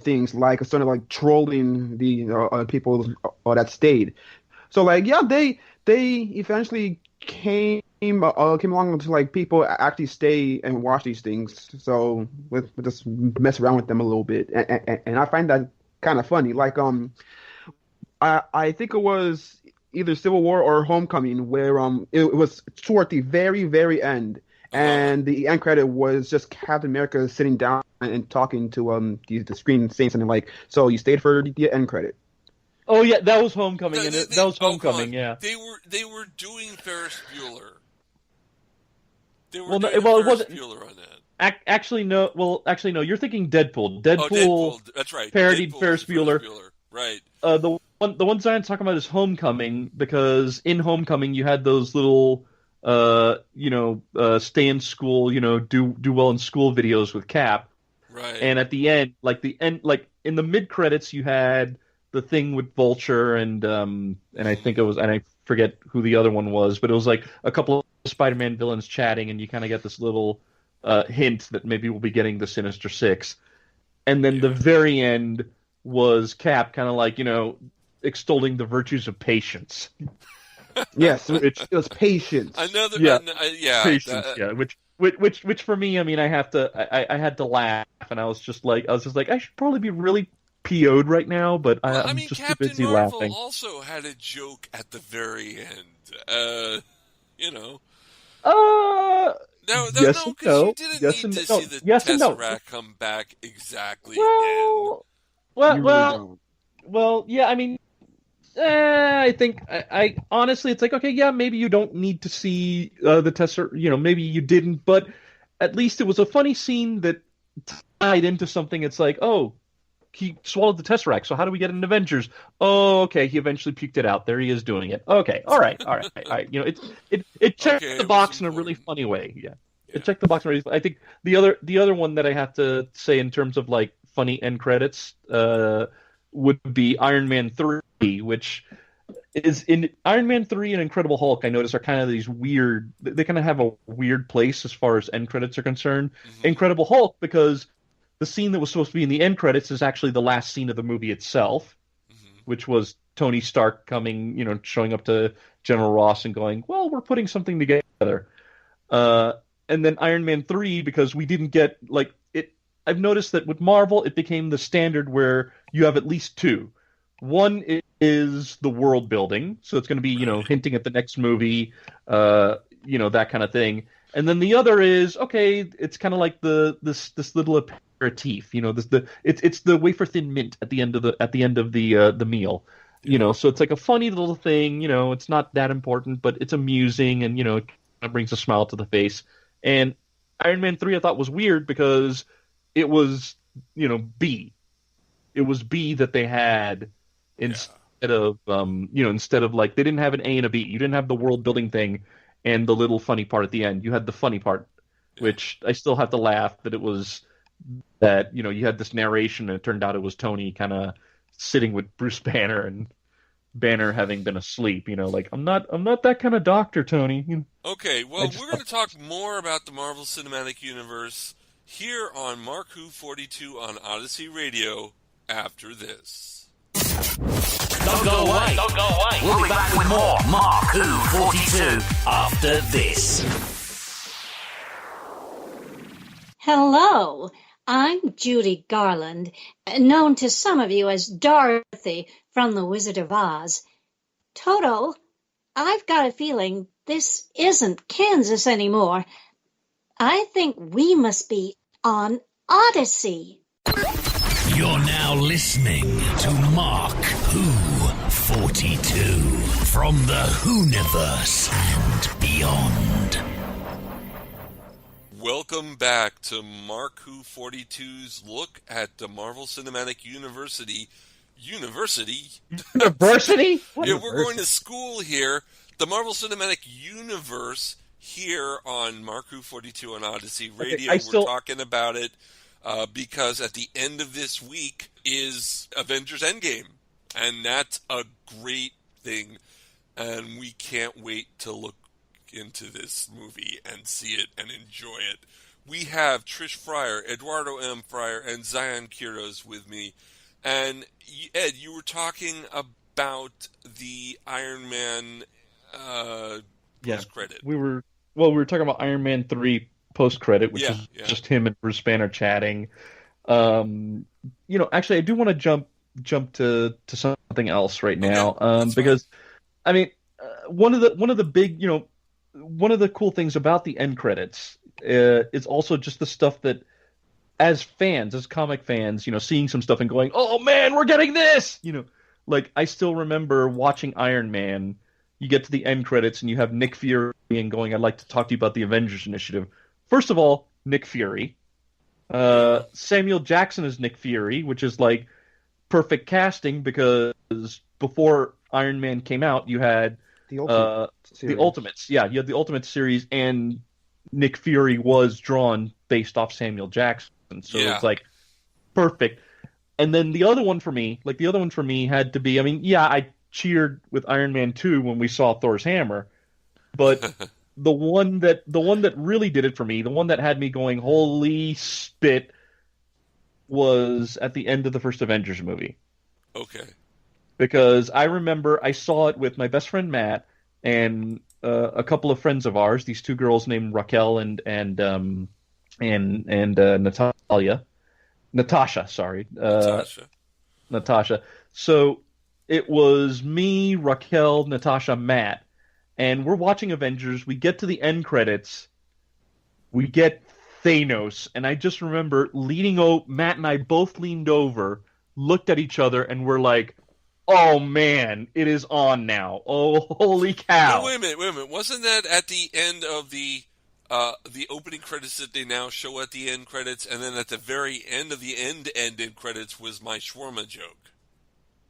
things, like sort of like trolling the people that stayed. So like, yeah, they eventually came along to like people actually stay and watch these things. So let's just mess around with them a little bit, and I find that kind of funny. Like I think it was either Civil War or Homecoming where it was toward the very, very end. And the end credit was just Captain America sitting down and talking to the screen, saying something like, "So you stayed for the end credit." Oh yeah, that was Homecoming, that was Homecoming. Yeah, they were doing Ferris Bueller. They were it Ferris wasn't Bueller on that. Actually, no. You're thinking Deadpool. Deadpool. That's right. Parodied Deadpool Ferris Bueller. Right. The one I'm talking about is Homecoming, because in Homecoming you had those little. Stay in school, do well in school videos with Cap. Right. And at the end, like in the mid credits, you had the thing with Vulture and I think it was, and I forget who the other one was, but it was like a couple of Spider-Man villains chatting, and you kind of get this little hint that maybe we'll be getting the Sinister Six. And then the very end was Cap kind of like, extolling the virtues of patience. Yes, it was patience. Another, patience. Which for me, I mean, I had to laugh, and I was just like, I should probably be really PO'd right now, but I'm just Captain too busy Marvel laughing. also had a joke at the very end. No, yes because no. you didn't Yes need and to no. see the Yes and no. Tesseract come back exactly Well, yeah. I mean, I think I honestly, it's like, okay, yeah, maybe you don't need to see the Tesseract. Maybe you didn't, but at least it was a funny scene that tied into something. It's like, oh, he swallowed the Tesseract, so how do we get an Avengers? Oh, okay, he eventually puked it out. There he is doing it. Okay, all right. It checked the box in a really funny way. Yeah. It checked the box in a really. I think the other one that I have to say in terms of like funny end credits would be Iron Man 3, which is in Iron Man 3 and Incredible Hulk. I notice are kind of these weird. They kind of have a weird place as far as end credits are concerned. Mm-hmm. Incredible Hulk, because the scene that was supposed to be in the end credits is actually the last scene of the movie itself, which was Tony Stark coming, showing up to General Ross and going, well, we're putting something together. And then Iron Man 3, because we didn't get, like, it. I've noticed that with Marvel, it became the standard where you have at least two. One is the world building, so it's going to be, hinting at the next movie, that kind of thing. And then the other is, okay, it's kind of like this little aperitif, it's the wafer thin mint at the end of the meal, so it's like a funny little thing, it's not that important, but it's amusing, and it kind of brings a smile to the face. And Iron Man 3 I thought was weird because it was, B. It was B that they had instead of like, they didn't have an A and a B. You didn't have the world building thing and the little funny part at the end. You had the funny part, which I still have to laugh that it was that, you had this narration and it turned out it was Tony kind of sitting with Bruce Banner and Banner having been asleep, like, I'm not that kind of doctor, Tony. Okay, well, we're going to talk more about the Marvel Cinematic Universe here on Mark Who 42 on Odyssey Radio after this. Don't go away. Don't go away. We'll be back with more Mark Who 42 after this. Hello, I'm Judy Garland, known to some of you as Dorothy from The Wizard of Oz. Toto, I've got a feeling this isn't Kansas anymore. I think we must be on Odyssey. You're now listening to Mark Who 42 from the Whoniverse and beyond. Welcome back to Mark Who 42's look at the Marvel Cinematic University. University? Yeah, we're going to school here. The Marvel Cinematic Universe here on Mark Who 42 on Odyssey Radio. We're talking about it because at the end of this week is Avengers Endgame. And that's a great thing. And we can't wait to look into this movie and see it and enjoy it. We have Trish Fryer, Eduardo M. Fryer, and Zion Quiroz with me. And Ed, you were talking about the Iron Man post-credit. We were talking about Iron Man 3 post-credit, which is just him and Bruce Banner chatting. Actually, I do want to jump to something else right now, because I mean, one of the big, one of the cool things about the end credits is also just the stuff that, as comic fans, seeing some stuff and going, oh man, we're getting this, like I still remember watching Iron Man. You get to the end credits and you have Nick Fury and going, I'd like to talk to you about the Avengers Initiative. First of all, Nick Fury. Samuel Jackson is Nick Fury, which is like perfect casting because before Iron Man came out, you had the Ultimates. Yeah, you had the Ultimate series, and Nick Fury was drawn based off Samuel Jackson. So it's like perfect. And then the other one for me, had to be, I mean, yeah, I cheered with Iron Man 2 when we saw Thor's hammer, but the one that really did it for me, the one that had me going, holy spit, was at the end of the first Avengers movie. Okay. Because I remember I saw it with my best friend Matt and a couple of friends of ours, these two girls named Raquel and Natasha, sorry, Natasha. So it was me, Raquel, Natasha, Matt, and we're watching Avengers. We get to the end credits. We get Thanos, and I just remember Matt and I both leaned over, looked at each other, and we're like, "Oh man, it is on now! Oh, holy cow!" Wait a minute. Wasn't that at the end of the opening credits that they now show at the end credits, and then at the very end of the end credits was my shawarma joke?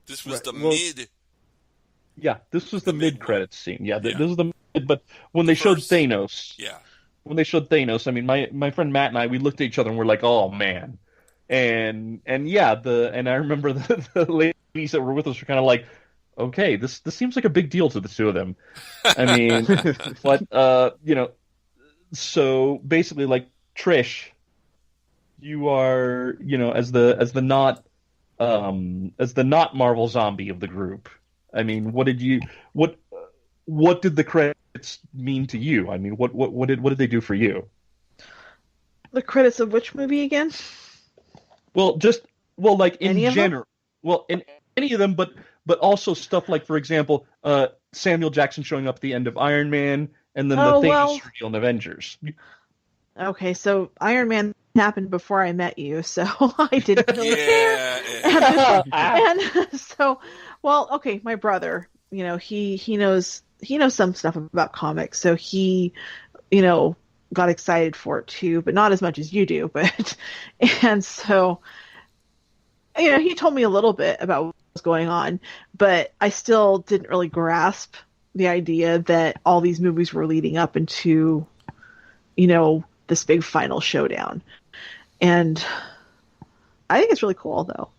This was mid. Yeah, this was the mid credits scene. Yeah, Yeah. this was the mid. But when they showed Thanos, Yeah. I mean, my friend Matt and I, we looked at each other and we're like, "Oh man," and yeah, and I remember the ladies that were with us were kind of like, "Okay, this seems like a big deal to the two of them." I mean, but so basically, like Trish, you are, as the not Marvel zombie of the group. I mean, what did the credits mean to you? I mean, what did they do for you? The credits of which movie again? Well, like in Any of them? general. Well, in any of them, but also stuff like, for example, Samuel Jackson showing up at the end of Iron Man, and then the Thanos reveal in Avengers. Okay, so Iron Man happened before I met you, so I didn't really care. And so, well, okay, my brother, he knows some stuff about comics, so he, got excited for it too, but not as much as you do. And so, he told me a little bit about what was going on, but I still didn't really grasp the idea that all these movies were leading up into, this big final showdown. And I think it's really cool, though.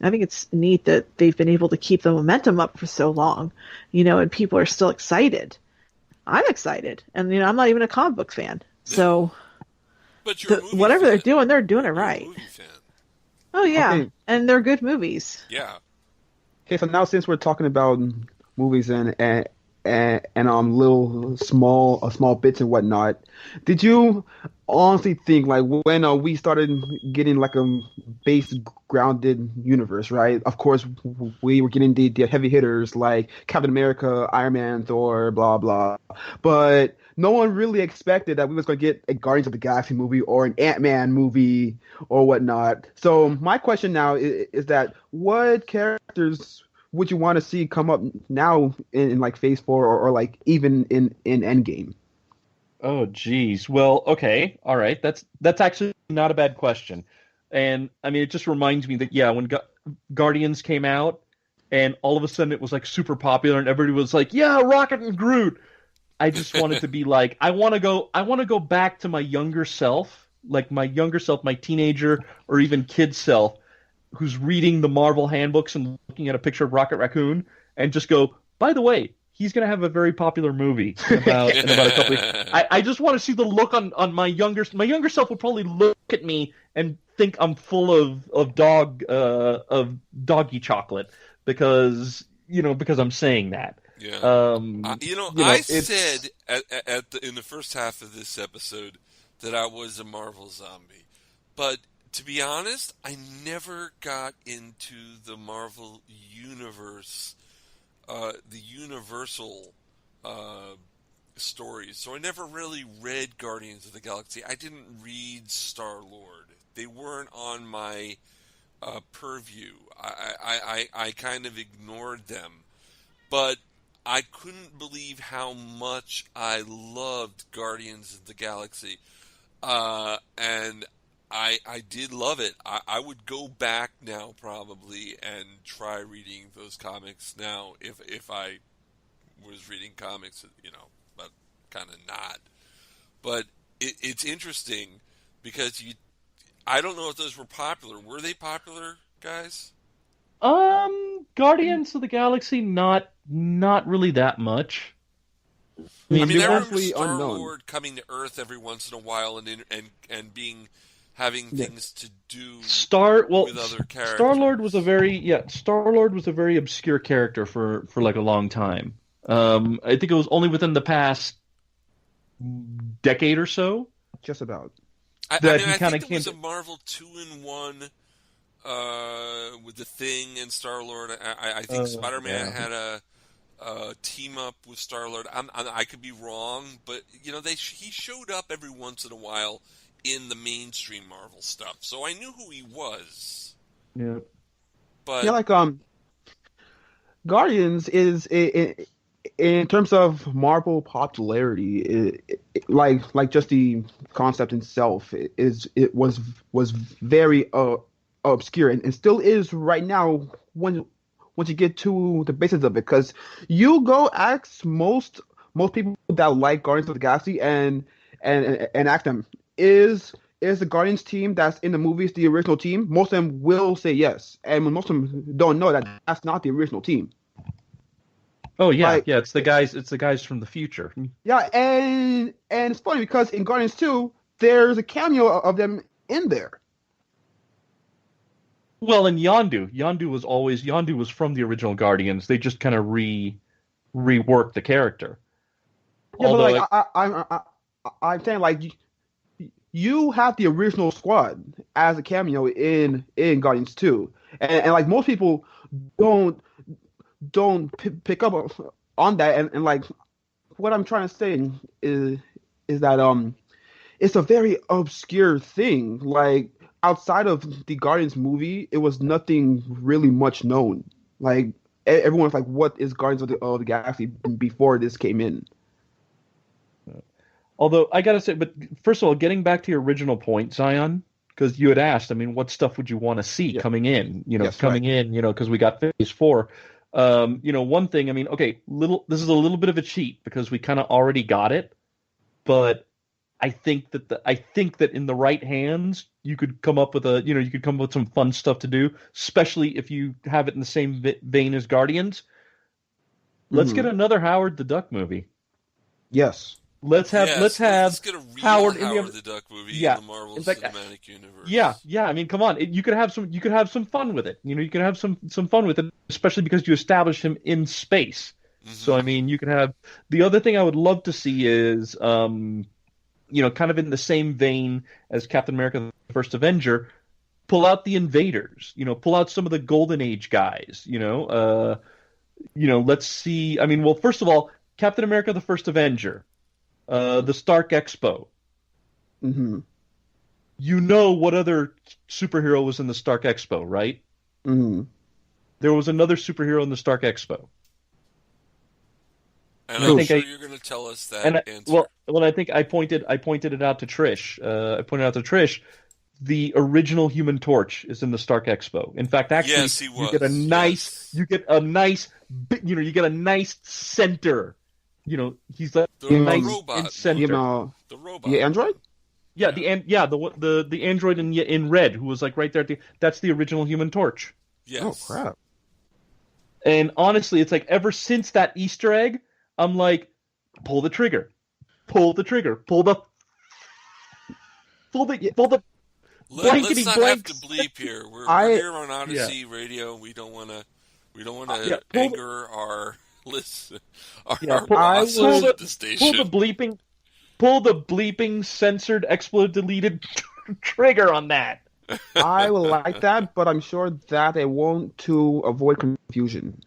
I think it's neat that they've been able to keep the momentum up for so long, and people are still excited. I'm excited, and I'm not even a comic book fan, so but you're whatever they're doing it right. Movie fan. Oh yeah, Okay. And they're good movies. Yeah. Okay, so now since we're talking about movies and little small bits and whatnot, did you honestly think, like, when we started getting like a base grounded universe, right? Of course, we were getting the heavy hitters like Captain America, Iron Man, Thor, blah blah, but no one really expected that we was going to get a Guardians of the Galaxy movie or an Ant-Man movie or whatnot. So my question now is that what characters would you want to see come up now in like Phase 4 or like even in Endgame? Oh, geez. Well, okay. All right. That's actually not a bad question. And I mean, it just reminds me that, yeah, when Guardians came out and all of a sudden it was like super popular and everybody was like, yeah, Rocket and Groot. I just wanted to be like, I want to go back to my younger self, my teenager or even kid self, who's reading the Marvel handbooks and looking at a picture of Rocket Raccoon and just go, by the way, he's going to have a very popular movie in about a couple of years. I just want to see the look on my younger self will probably look at me and think I'm full of doggy chocolate because I'm saying that. Yeah. I said in the first half of this episode that I was a Marvel zombie, but to be honest, I never got into the Marvel universe, the Universal stories. So I never really read Guardians of the Galaxy. I didn't read Star-Lord. They weren't on my purview. I kind of ignored them. But I couldn't believe how much I loved Guardians of the Galaxy. And I did love it. I would go back now probably and try reading those comics now if I was reading comics, but kind of not. But it's interesting because I don't know if those were popular. Were they popular? guys? Guardians of the Galaxy, not really that much. I mean, I remember vastly Star-Lord coming to Earth every once in a while and having things to do with other characters. Star-Lord was a very obscure character for like a long time. I think it was only within the past decade or so. Just about. I think there was a Marvel 2-in-1 with the Thing and Star-Lord. I think Spider-Man had a team up with Star-Lord. I could be wrong, but he showed up every once in a while in the mainstream Marvel stuff, so I knew who he was. Yeah, but Guardians is in terms of Marvel popularity, like just the concept itself was very obscure and still is right now once you get to the basis of it, because you go ask most people that like Guardians of the Galaxy and ask them, is the Guardians team that's in the movies the original team? Most of them will say yes, and most of them don't know that that's not the original team. Oh yeah, it's the guys from the future. Yeah, and it's funny because in Guardians 2, there's a cameo of them in there. Well, and Yondu was from the original Guardians. They just kind of reworked the character. Yeah, but I'm saying, like, you have the original squad as a cameo in Guardians 2, and like most people don't pick up on that, and like what I'm trying to say is that it's a very obscure thing. Like, outside of the Guardians movie, it was nothing really much known. Like, everyone's like, what is Guardians of the Galaxy before this came in? Although, I gotta say, but first of all, getting back to your original point, Zion, because you had asked, I mean, what stuff would you want to see coming in? Because we got Phase 4. One thing, I mean, okay, this is a little bit of a cheat because we kind of already got it, but I think that in the right hands, you could come up with some fun stuff to do, especially if you have it in the same vein as Guardians. Let's get another Howard the Duck movie. Yes. Let's get a real Howard the Duck movie in the Marvel Cinematic Universe. Yeah. I mean, come on. You could have some fun with it. You could have some fun with it, especially because you establish him in space. Mm-hmm. So I mean, you could have. The other thing I would love to see is, kind of in the same vein as Captain America: The First Avenger, pull out the Invaders. Pull out some of the Golden Age guys. Let's see. I mean, well, first of all, Captain America: The First Avenger. The Stark Expo. Mm-hmm. What other superhero was in the Stark Expo, right? Mm-hmm. There was another superhero in the Stark Expo. And I'm sure you're going to tell us that answer. Well, I think I pointed it out to Trish. The original Human Torch is in the Stark Expo. In fact, actually, yes, he was. You get a nice center. He's like the robot. Center. The robot. The android? Yeah, the android in red who was like right there. That's the original Human Torch. Yes. Oh crap! And honestly, it's like ever since that Easter egg, I'm like, pull the trigger, pull the. Let's not have to bleep here. We're here on Odyssey Radio. We don't want to anger our listen. Our bosses at the station. Pull the bleeping censored expletive deleted trigger on that. I will like that, but I'm sure that it won't, to avoid confusion.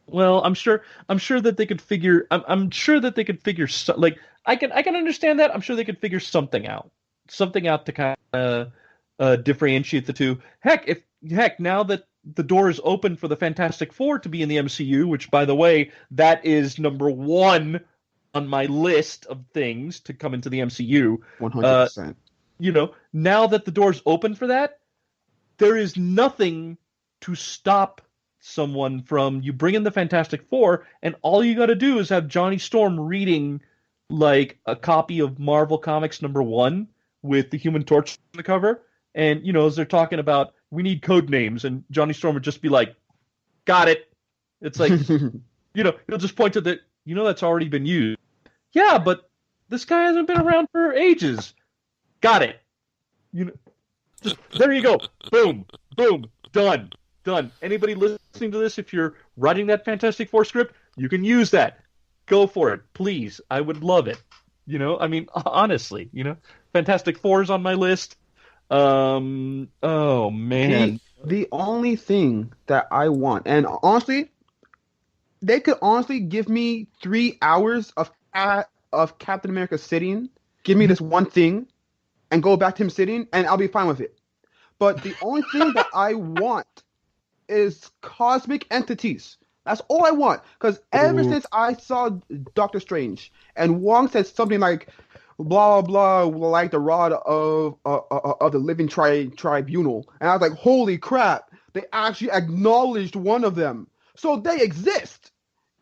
Well, I'm sure that they could figure. I'm sure that they could figure. Like I can understand that. I'm sure they could figure something out to kind of differentiate the two. Heck, now that the door is open for the Fantastic Four to be in the MCU, which, by the way, that is number 1 on my list of things to come into the MCU. 100%. Now that the door's open for that, there is nothing to stop someone from you bring in the Fantastic Four, and all you got to do is have Johnny Storm reading like a copy of Marvel Comics number 1 with the Human Torch on the cover. And, as they're talking about, we need code names, and Johnny Storm would just be like, got it. It's like, he'll just point to that's already been used. Yeah, but this guy hasn't been around for ages. Got it. Just there you go. Boom, boom, done. Anybody listening to this, if you're writing that Fantastic Four script, you can use that. Go for it, please. I would love it. Honestly, Fantastic Four's on my list. Oh man. The only thing that I want, and honestly, they could honestly give me 3 hours of Captain America sitting, give me this one thing, and go back to him sitting, and I'll be fine with it. But the only thing that I want is cosmic entities. That's all I want. Because ever since I saw Doctor Strange, and Wong said something like, blah, blah, like the rod of the living tribunal. And I was like, holy crap, they actually acknowledged one of them. So they exist.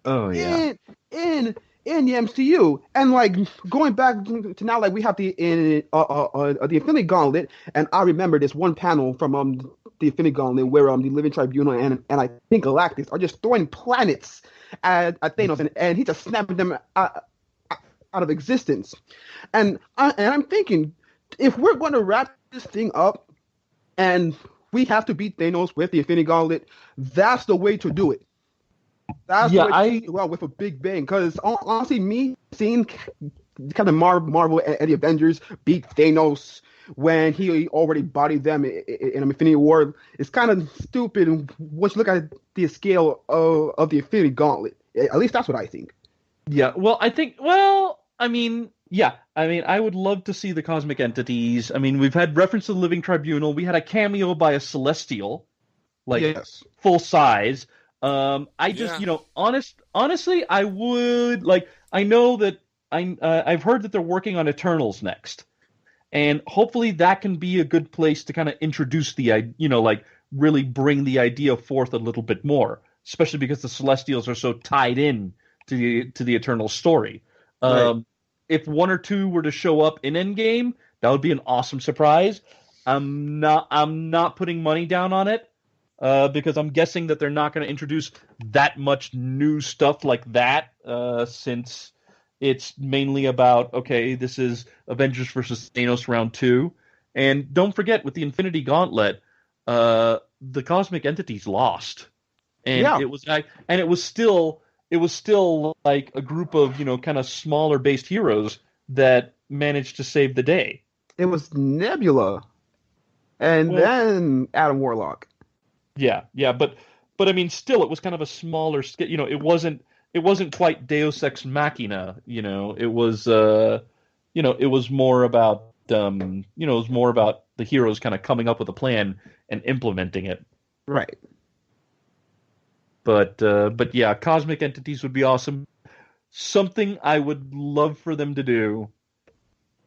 Oh, yeah. In the MCU. And like going back to now, like we have the Infinity Gauntlet, and I remember this one panel from the Infinity Gauntlet where the Living Tribunal and I think Galactus are just throwing planets at Thanos, and he just snapping them out of existence. And I'm thinking, if we're going to wrap this thing up and we have to beat Thanos with the Infinity Gauntlet, that's the way to do it. That's the way to do it with a big bang. Because honestly, me seeing Captain Marvel and the Avengers beat Thanos when he already bodied them in Infinity War is kind of stupid once you look at the scale of the Infinity Gauntlet. At least that's what I think. Yeah, well, I would love to see the cosmic entities. I mean, we've had reference to the Living Tribunal. We had a cameo by a Celestial, full size. Honestly, I would I know that I've heard that they're working on Eternals next, and hopefully that can be a good place to kind of introduce really bring the idea forth a little bit more, especially because the Celestials are so tied in to the Eternals story. Right. If one or two were to show up in Endgame, that would be an awesome surprise. I'm not putting money down on it. Because I'm guessing that they're not going to introduce that much new stuff like that, since it's mainly about, okay, this is Avengers versus Thanos round 2. And don't forget, with the Infinity Gauntlet, the cosmic entities lost. And it was still like a group of, kind of smaller based heroes that managed to save the day. It was Nebula. And then Adam Warlock. Yeah, but I mean, still, it was kind of a smaller scale. It wasn't quite Deus Ex Machina. It was more about the heroes kind of coming up with a plan and implementing it. Right. But yeah, cosmic entities would be awesome. Something I would love for them to do.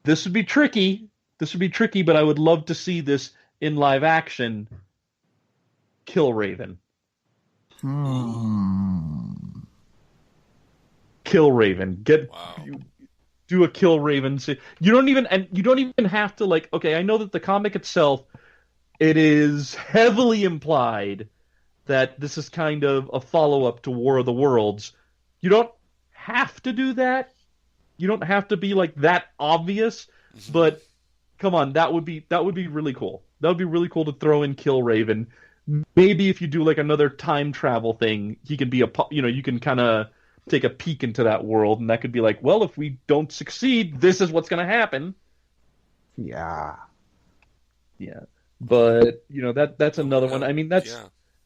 This would be tricky, but I would love to see this in live action. Kill Raven. Kill Raven. Do a Kill Raven. You don't even have to okay, I know that the comic itself, it is heavily implied that this is kind of a follow-up to War of the Worlds. You don't have to do that. You don't have to be that obvious, but come on, that would be really cool. That would be really cool to throw in Kill Raven. Maybe if you do another time travel thing, he can be you can kind of take a peek into that world, and that could be well, if we don't succeed, this is what's going to happen. Yeah. But that's another one. I mean, that's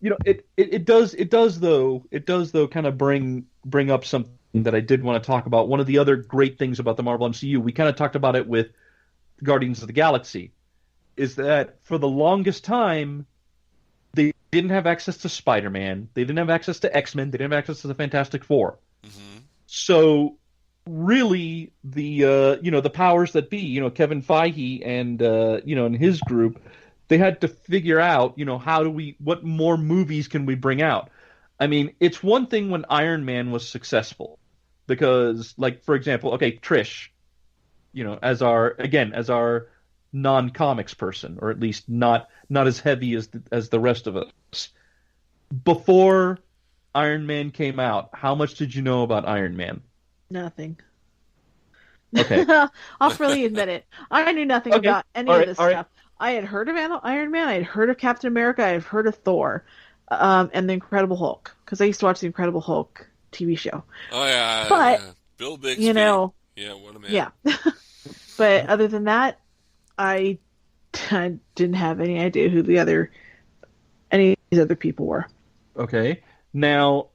it does though kind of bring up something that I did want to talk about. One of the other great things about the Marvel MCU, we kind of talked about it with Guardians of the Galaxy, is that for the longest time they didn't have access to Spider-Man. They didn't have access to X-Men. They didn't have access to the Fantastic Four. Mm-hmm. So really, the powers that be, Kevin Feige and and his group, they had to figure out, what more movies can we bring out? I mean, it's one thing when Iron Man was successful, because, for example, okay, Trish, as our non-comics person, or at least not as heavy as the rest of us. Before Iron Man came out, how much did you know about Iron Man? Nothing. Okay. I'll freely admit it. I knew nothing Okay. about any All of right, this all right. stuff. I had heard of Iron Man, I had heard of Captain America, I had heard of Thor, and the Incredible Hulk, because I used to watch the Incredible Hulk TV show. Oh yeah, But, yeah. Bill Bixby. you know, Yeah, what a man. yeah. But other than that, I didn't have any idea who any of these other people were. Okay. Now,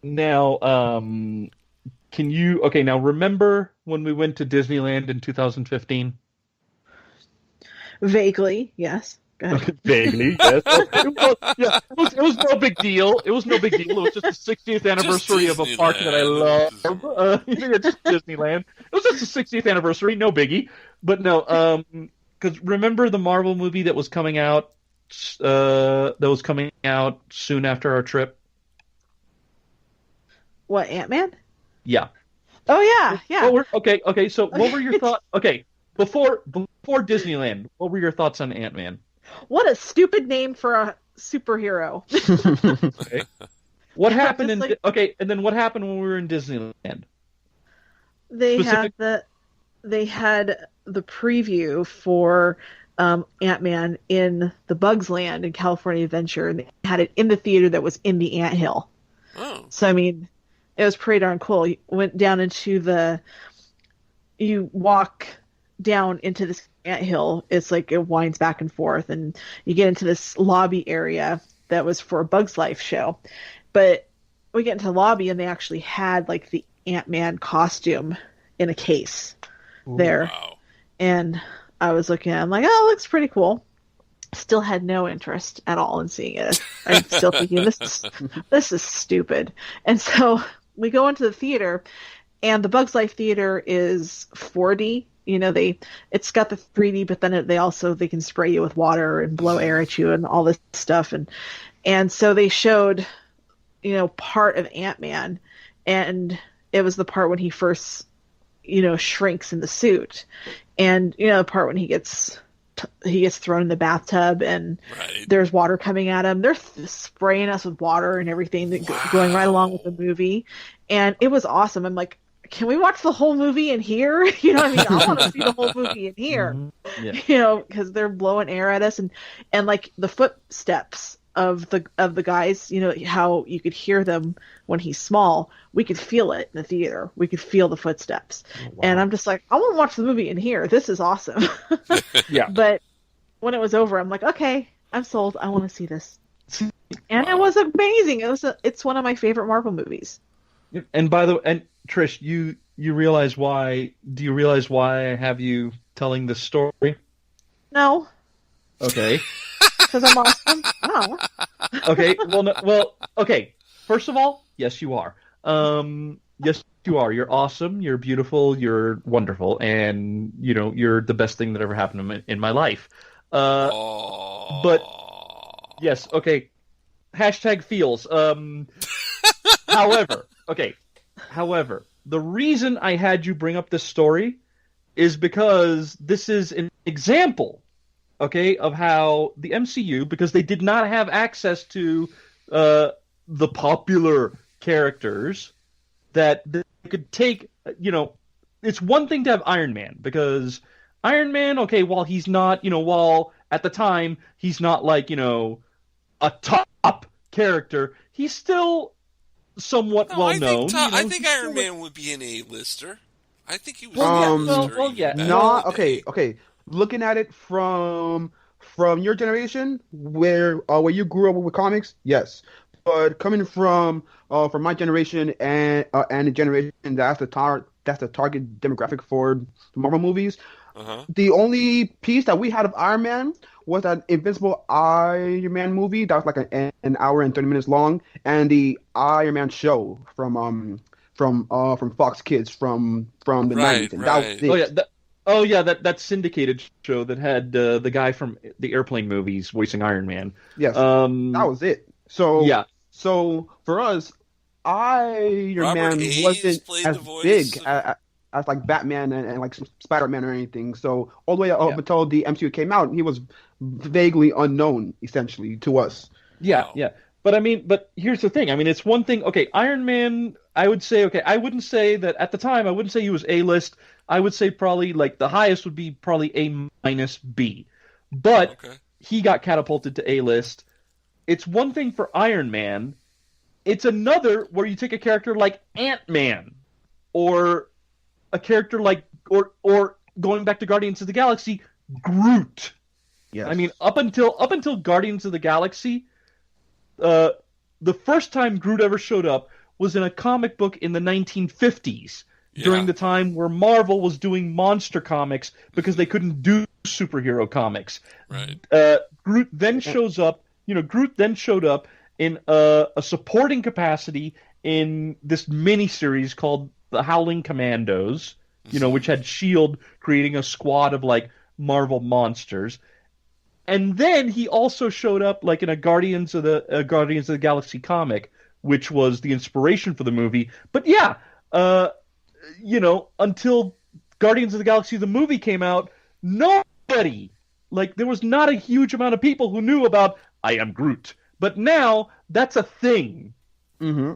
can you? Okay. Now, remember when we went to Disneyland in 2015? Vaguely, yes. Go ahead. Vaguely, yes. It was no big deal. It was no big deal. It was just the 60th anniversary of a park that I love. Just Disneyland. It was just the 60th anniversary. No biggie. But no, because remember the Marvel movie that was coming out soon after our trip? What, Ant-Man? Yeah. Oh, yeah, yeah. Okay. So, what were your thoughts? Okay, before Disneyland, what were your thoughts on Ant-Man? What a stupid name for a superhero. Okay. What happened and then what happened when we were in Disneyland? They had the preview for Ant-Man in the Bugs Land in California Adventure, and they had it in the theater that was in the anthill. Oh. So I mean, it was pretty darn cool. You went down you walk down into this anthill. It's like it winds back and forth, and you get into this lobby area that was for a Bugs Life show. But we get into the lobby, and they actually had like the Ant-Man costume in a case there. Wow. And I was looking at it, I'm like, oh, it looks pretty cool. Still had no interest at all in seeing it. I'm still thinking this is stupid. And so we go into the theater, and the Bugs Life theater is 4D. You know, it's got the 3D, but then they can spray you with water and blow air at you and all this stuff. And so they showed, you know, part of Ant-Man, and it was the part when he first, you know, shrinks in the suit, and you know, the part when he gets thrown in the bathtub and there's water coming at him. They're spraying us with water and everything, going right along with the movie, and it was awesome. I'm like, can we watch the whole movie in here? You know what I mean? I want to see the whole movie in here. Mm-hmm. Yeah. You know, because they're blowing air at us, and like the footsteps of the guys, you know, how you could hear them when he's small. We could feel it in the theater. We could feel the footsteps. Oh, wow. And I'm just like, I want to watch the movie in here. This is awesome. Yeah. But when it was over, I'm like, okay, I'm sold. I want to see this. And it was amazing. It's one of my favorite Marvel movies. And by the way, and Trish, you realize why? Do you realize why I have you telling this story? No. Okay. Because I'm awesome? No. Okay. Well. Okay. First of all, yes, you are. Yes, you are. You're awesome. You're beautiful. You're wonderful, and you know you're the best thing that ever happened in my life. But yes, okay. Hashtag feels. However, the reason I had you bring up this story is because this is an example, okay, of how the MCU, because they did not have access to the popular characters, that they could take, you know, it's one thing to have Iron Man, because Iron Man, okay, while at the time he's not like, you know, a top character, he's still somewhat well known. I think Iron Man would be an A-lister. I think he was Okay. Looking at it from your generation, where you grew up with comics, yes. But coming from my generation and the generation that's the target demographic for the Marvel movies, the only piece that we had of Iron Man was that Invincible Iron Man movie that was like an hour and 30 minutes long, and the Iron Man show from Fox Kids from the 90s. And that was it. That syndicated show that had the guy from the Airplane movies voicing Iron Man. Yes, that was it. So yeah. So for us, Iron Man wasn't as big as as like Batman and like Spider-Man or anything. So all the way up until the MCU came out, he was vaguely unknown essentially to us. Yeah, Wow. yeah. But here's the thing. I mean, it's one thing. Okay, Iron Man, I would say, I wouldn't say that at the time, I wouldn't say he was A-list. I would say probably like the highest would be probably A-B. But he got catapulted to A-list. It's one thing for Iron Man. It's another where you take a character like Ant-Man or a character like, or going back to Guardians of the Galaxy, Groot. Yes. I mean, up until Guardians of the Galaxy, the first time Groot ever showed up was in a comic book in the 1950s, during the time where Marvel was doing monster comics because they couldn't do superhero comics. Right. Groot then shows up. Groot then showed up in a supporting capacity in this miniseries called The Howling Commandos, which had S.H.I.E.L.D. creating a squad of like Marvel monsters. And then he also showed up like in a Guardians of the Galaxy comic, which was the inspiration for the movie. But until Guardians of the Galaxy the movie came out, nobody, like there was not a huge amount of people who knew about I Am Groot. But now that's a thing. Mm-hmm.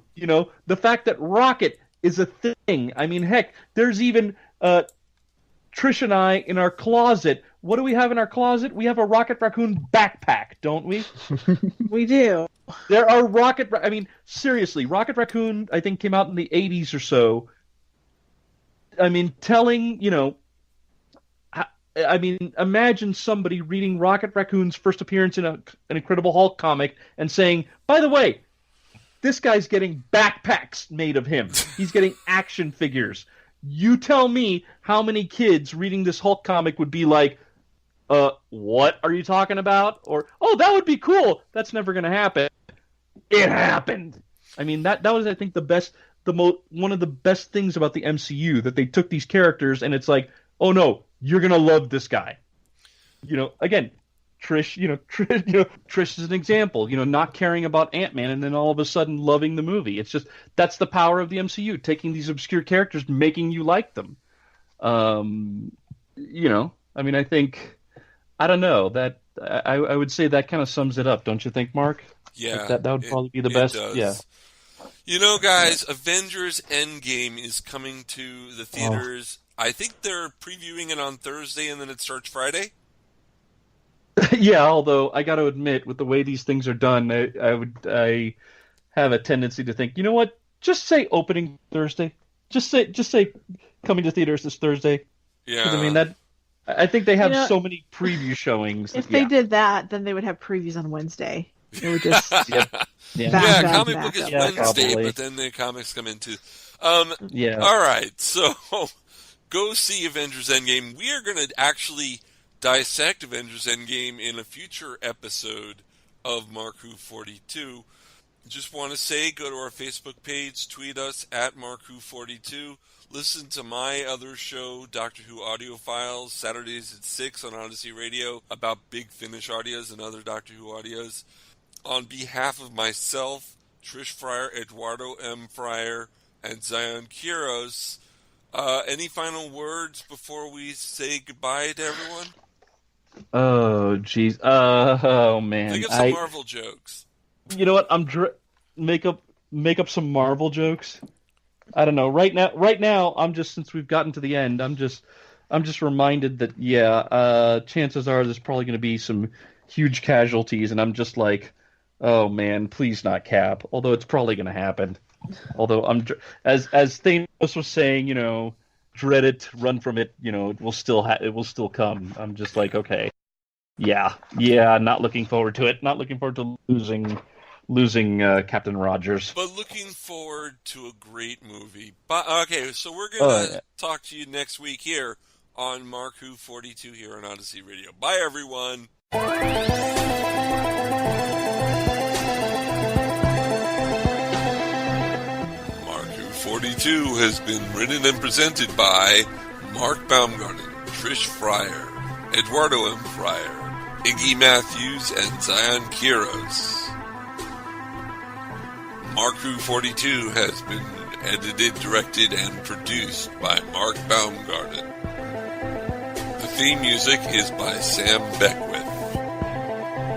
The fact that Rocket is a thing. I mean, heck, there's even Trish and I in our closet. What do we have in our closet? We have a Rocket Raccoon backpack, don't we? We do. There are I mean, seriously, Rocket Raccoon, I think, came out in the 80s or so. I mean, imagine somebody reading Rocket Raccoon's first appearance in an Incredible Hulk comic and saying, by the way, this guy's getting backpacks made of him. He's getting action figures. You tell me how many kids reading this Hulk comic would be like, what are you talking about? Or, oh, that would be cool. That's never going to happen. It happened. I mean, that was, I think, one of the best things about the MCU, that they took these characters and it's like, oh no, you're going to love this guy. Again, Trish is an example, not caring about Ant-Man and then all of a sudden loving the movie. It's just, that's the power of the MCU, taking these obscure characters, making you like them. I mean, I think, I don't know, that I would say that kind of sums it up, don't you think, Mark? Yeah. That would probably be the best. Does. Yeah. Guys, Avengers Endgame is coming to the theaters. I think they're previewing it on Thursday and then it starts Friday. Yeah, although I got to admit, with the way these things are done, I have a tendency to think, you know what? Just say opening Thursday. Just say coming to theaters this Thursday. Yeah. I mean, I think they have so many preview showings. If they did that, then they would have previews on Wednesday. It would just comic book is Wednesday, probably. but then the comics come in too. Yeah. All right, so go see Avengers Endgame. We are going to actually dissect Avengers Endgame in a future episode of Mark Who 42. Just want to say, go to our Facebook page, tweet us at Mark Who 42. Listen to my other show, Doctor Who Audio Files, Saturdays at 6 on Odyssey Radio, about Big Finish audios and other Doctor Who audios. On behalf of myself, Trish Fryer, Eduardo M. Fryer, and Zion Quiros, any final words before we say goodbye to everyone? Oh, jeez. Oh, man. Think of some Marvel jokes. You know what? Make up some Marvel jokes. I don't know. Right now, I'm just, since we've gotten to the end, I'm just reminded that chances are there's probably going to be some huge casualties, and I'm just like, oh man, please not Cap. Although it's probably going to happen. Although as Thanos was saying, dread it, run from it. It will still come. I'm just like, okay, yeah. Not looking forward to it. Not looking forward to losing Captain Rogers. But looking forward to a great movie. Okay, so we're going to talk to you next week here on Mark Who 42 here on Odyssey Radio. Bye, everyone. Mark Who 42 has been written and presented by Mark Baumgarten, Trish Fryer, Eduardo M. Fryer, Iggy Matthews, and Zion Quiros. Mark Who 42 has been edited, directed, and produced by Mark Baumgarten. The theme music is by Sam Beckwith.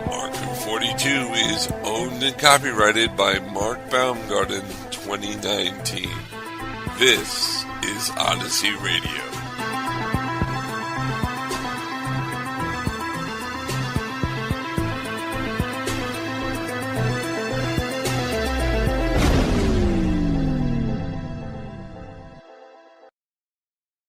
Mark Who 42 is owned and copyrighted by Mark Baumgarten 2019. This is Odyssey Radio.